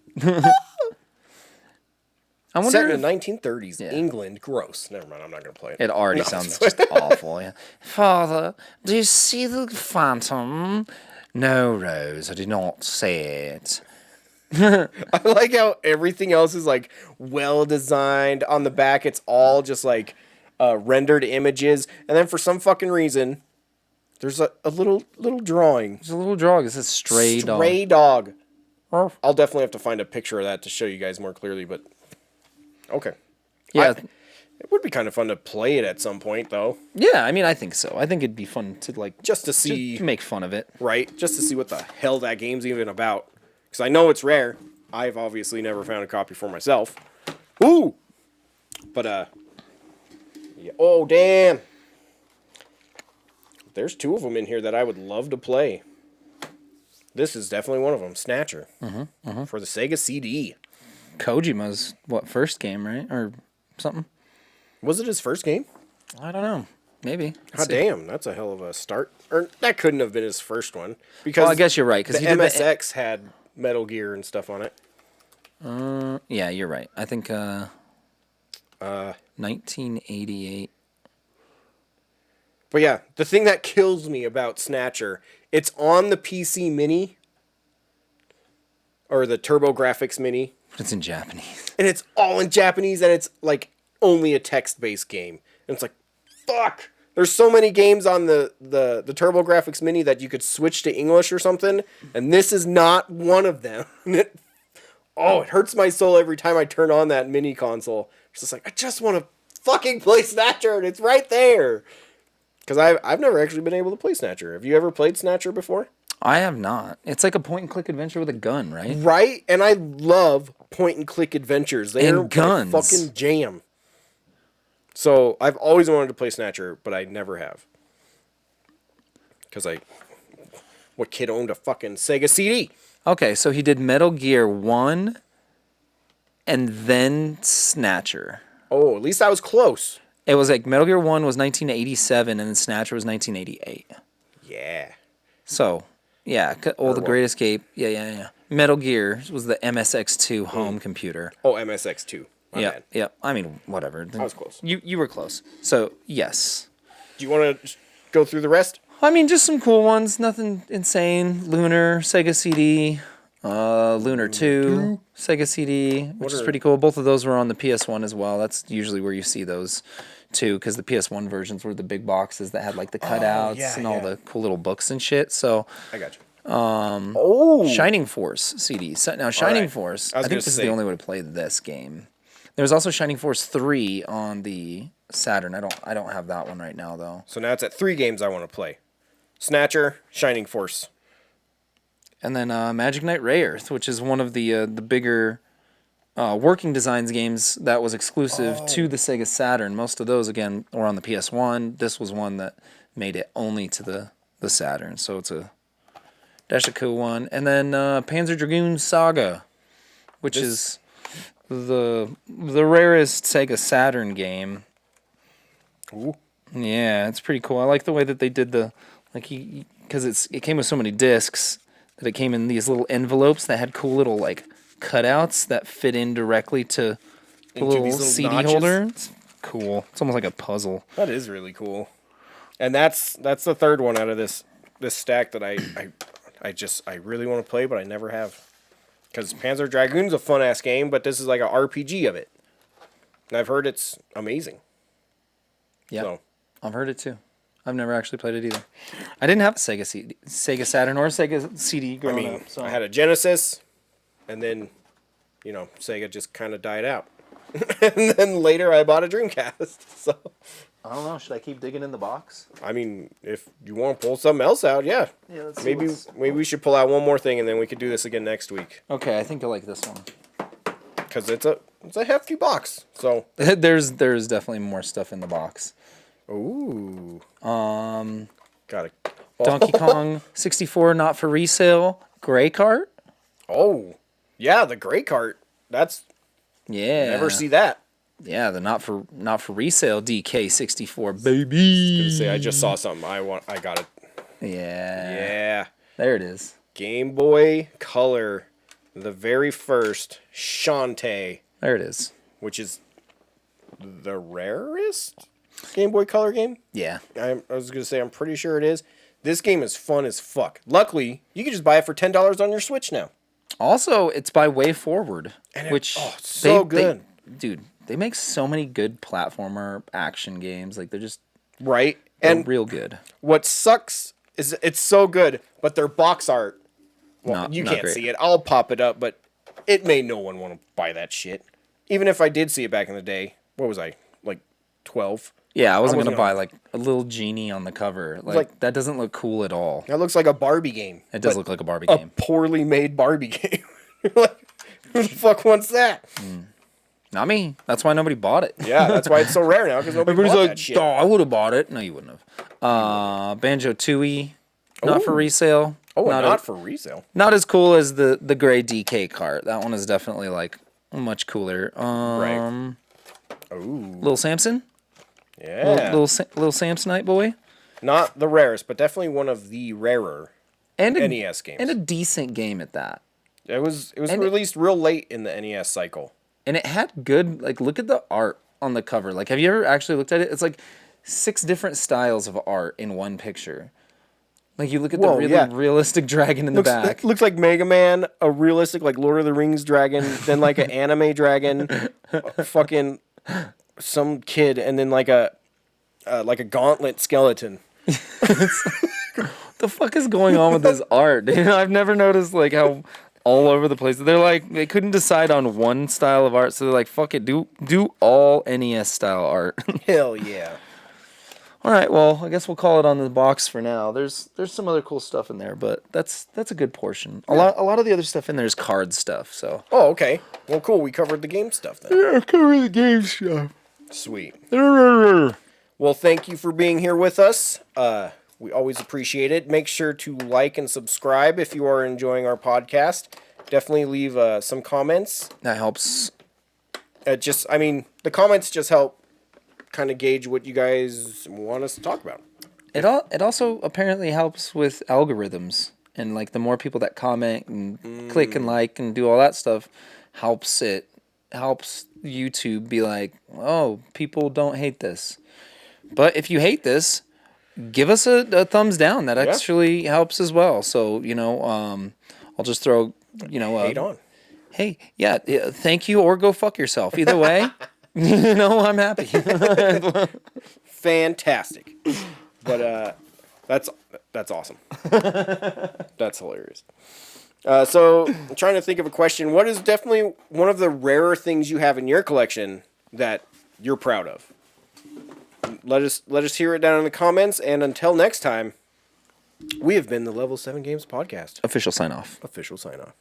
I wonder Set in if the 1930s, England. Gross. Never mind, I'm not going to play it. it already sounds just awful. Yeah. Father, do you see the phantom? No, Rose, I do not see it. I like how everything else is like well designed. On the back, it's all just like rendered images, and then for some fucking reason, there's a little drawing. There's a little dog. It says stray dog. Stray dog. Arf. I'll definitely have to find a picture of that to show you guys more clearly. But okay, Yeah, it would be kind of fun to play it at some point, though, yeah. I mean, I think so. I think it'd be fun to like just to see, to make fun of it. right? Just to see what the hell that game's even about. Because I know it's rare. I've obviously never found a copy for myself. Ooh! But, yeah. Oh, damn! There's two of them in here that I would love to play. This is definitely one of them. Snatcher. For the Sega CD. Kojima's first game, right, or something? Was it his first game? I don't know. Maybe. God damn, that's a hell of a start. Or that couldn't have been his first one. Because Well, I guess you're right because the he did MSX had Metal Gear and stuff on it. Yeah, you're right. I think 1988. But yeah, the thing that kills me about Snatcher It's on the PC Mini or the TurboGrafx Mini, It's in Japanese. and it's all in Japanese, and it's like only a text-based game. And it's like, fuck. There's so many games on the TurboGrafx Mini that you could switch to English or something, and this is not one of them. It hurts my soul every time I turn on that mini console. It's just like, I just want to fucking play Snatcher, and it's right there. Because I've never actually been able to play Snatcher. Have you ever played Snatcher before? I have not. It's like a point and click adventure with a gun, right? Right? And I love point and click adventures. They're And guns. my fucking jam. So I've always wanted to play Snatcher, but I never have. Because what kid owned a fucking Sega CD? Okay, so he did Metal Gear 1 and then Snatcher. Oh, at least I was close. It was like Metal Gear 1 was 1987 and then Snatcher was 1988. Yeah. So, yeah, The Great Escape. Yeah. Metal Gear was the MSX2 home computer. Oh, MSX2. My bad. Yeah. I mean, whatever. I was close. You were close. So, yes. Do you want to go through the rest? I mean, just some cool ones. Nothing insane. Lunar, Sega CD, Lunar 2, Sega CD, which is pretty cool. Both of those were on the PS1 as well. That's usually where you see those too, because the PS1 versions were the big boxes that had like the cutouts and all the cool little books and shit. So, I got you. Shining Force CD. Now, Shining right. Force, I was I think gonna this is say- the only way to play this game. There was also Shining Force 3 on the Saturn. I don't have that one right now though. So now it's at 3 games I want to play. Snatcher, Shining Force. And then Magic Knight Rayearth, which is one of the bigger Working Designs games that was exclusive to the Sega Saturn. Most of those, again, were on the PS1. This was one that made it only to the Saturn. So it's a cool one. And then Panzer Dragoon Saga, which is the rarest Sega Saturn game. Ooh. Yeah, it's pretty cool. I like the way that they did because it came with so many discs that it came in these little envelopes that had cool little like cutouts that fit in directly to the Into these little little CD notches? holder. It's cool. It's almost like a puzzle. That is really cool. And that's the third one out of this stack that I really want to play, but I never have. Because Panzer Dragoon's a fun ass game, but this is like a RPG of it. And I've heard it's amazing. Yeah, So I've heard it too. I've never actually played it either. I didn't have a Sega Saturn or a Sega CD I growing mean, up. So I had a Genesis, and then, Sega just kind of died out. And then later I bought a Dreamcast. So, I don't know. Should I keep digging in the box? I mean, if you want to pull something else out, yeah. Yeah, let's see Maybe we should pull out one more thing, and then we could do this again next week. Okay, I think I like this one. Because it's a hefty box. So, there's definitely more stuff in the box. ooh. Got it. Donkey Kong 64 not for resale. Gray cart? Oh, yeah, the gray cart. That's Yeah. never see that. Yeah, the not for resale DK64 baby. Say, I just saw something. I got it. Yeah. Yeah. There it is. Game Boy Color, the very first Shantae, There it is. which is the rarest Game Boy Color game. Yeah. I was gonna say I'm pretty sure it is. This game is fun as fuck. Luckily, you can just buy it for $10 on your Switch now. Also, it's by Way Forward, which it's so good. dude, they make so many good platformer action games. Like they're just Right? they're And real good. what sucks is it's so good, but their box art, well, you Not can't great. see it. I'll pop it up, but it made no one want to buy that shit. Even if I did see it back in the day, what was I, like 12? Yeah, I wasn't wasn't gonna buy gonna- like a little genie on the cover. Like, like- that doesn't look cool at all. That looks like a Barbie game. It does but look like a Barbie a game. poorly made Barbie game. Like, who the fuck wants that? Not me. That's why nobody bought it. Yeah, that's why it's so rare now, because nobody Everybody's bought like, that shit. "Oh, I would have bought it." No, you wouldn't have. Banjo Tooie, not for resale. Oh, not a- for resale. not as cool as the gray DK cart. That one is definitely like much cooler. Right. Ooh, Little Samson, yeah. little Samsonite boy, Not the rarest, but definitely one of the rarer and a NES games. and a decent game at that. It was and- released real late in the NES cycle. And it had good, like, look at the art on the cover. Like, have you ever actually looked at it? It's like 6 different styles of art in one picture. Like you look at Whoa, the really yeah. realistic dragon in the back. Looks like Mega Man, a realistic like Lord of the Rings dragon, then like an anime dragon, fucking some kid, and then like a gauntlet skeleton. The fuck is going on with this art? You know, I've never noticed like how all over the place. They're like they couldn't decide on one style of art, so they're like, fuck it, do all NES style art. Hell yeah. All right, well, I guess we'll call it on the box for now. There's some other cool stuff in there, but that's a good portion. A lot of the other stuff in there is card stuff. So Oh, okay. Well, cool. We covered the game stuff then. yeah, cover the game stuff. Sweet. Well, thank you for being here with us. We always appreciate it. Make sure to like and subscribe if you are enjoying our podcast. Definitely leave some comments. That helps. The comments just help kind of gauge what you guys want us to talk about. It also apparently helps with algorithms, and like the more people that comment and click and like and do all that stuff, helps YouTube be like, oh, people don't hate this. But if you hate this, give us a thumbs down. That actually helps as well. So I'll just throw Hate on. Hey, yeah, thank you or go fuck yourself. Either way, I'm happy. Fantastic. But that's awesome. That's hilarious. So I'm trying to think of a question. What is definitely one of the rarer things you have in your collection that you're proud of? Let us hear it down in the comments. And until next time, we have been the Level 7 Games Podcast. Official sign off. Official sign off.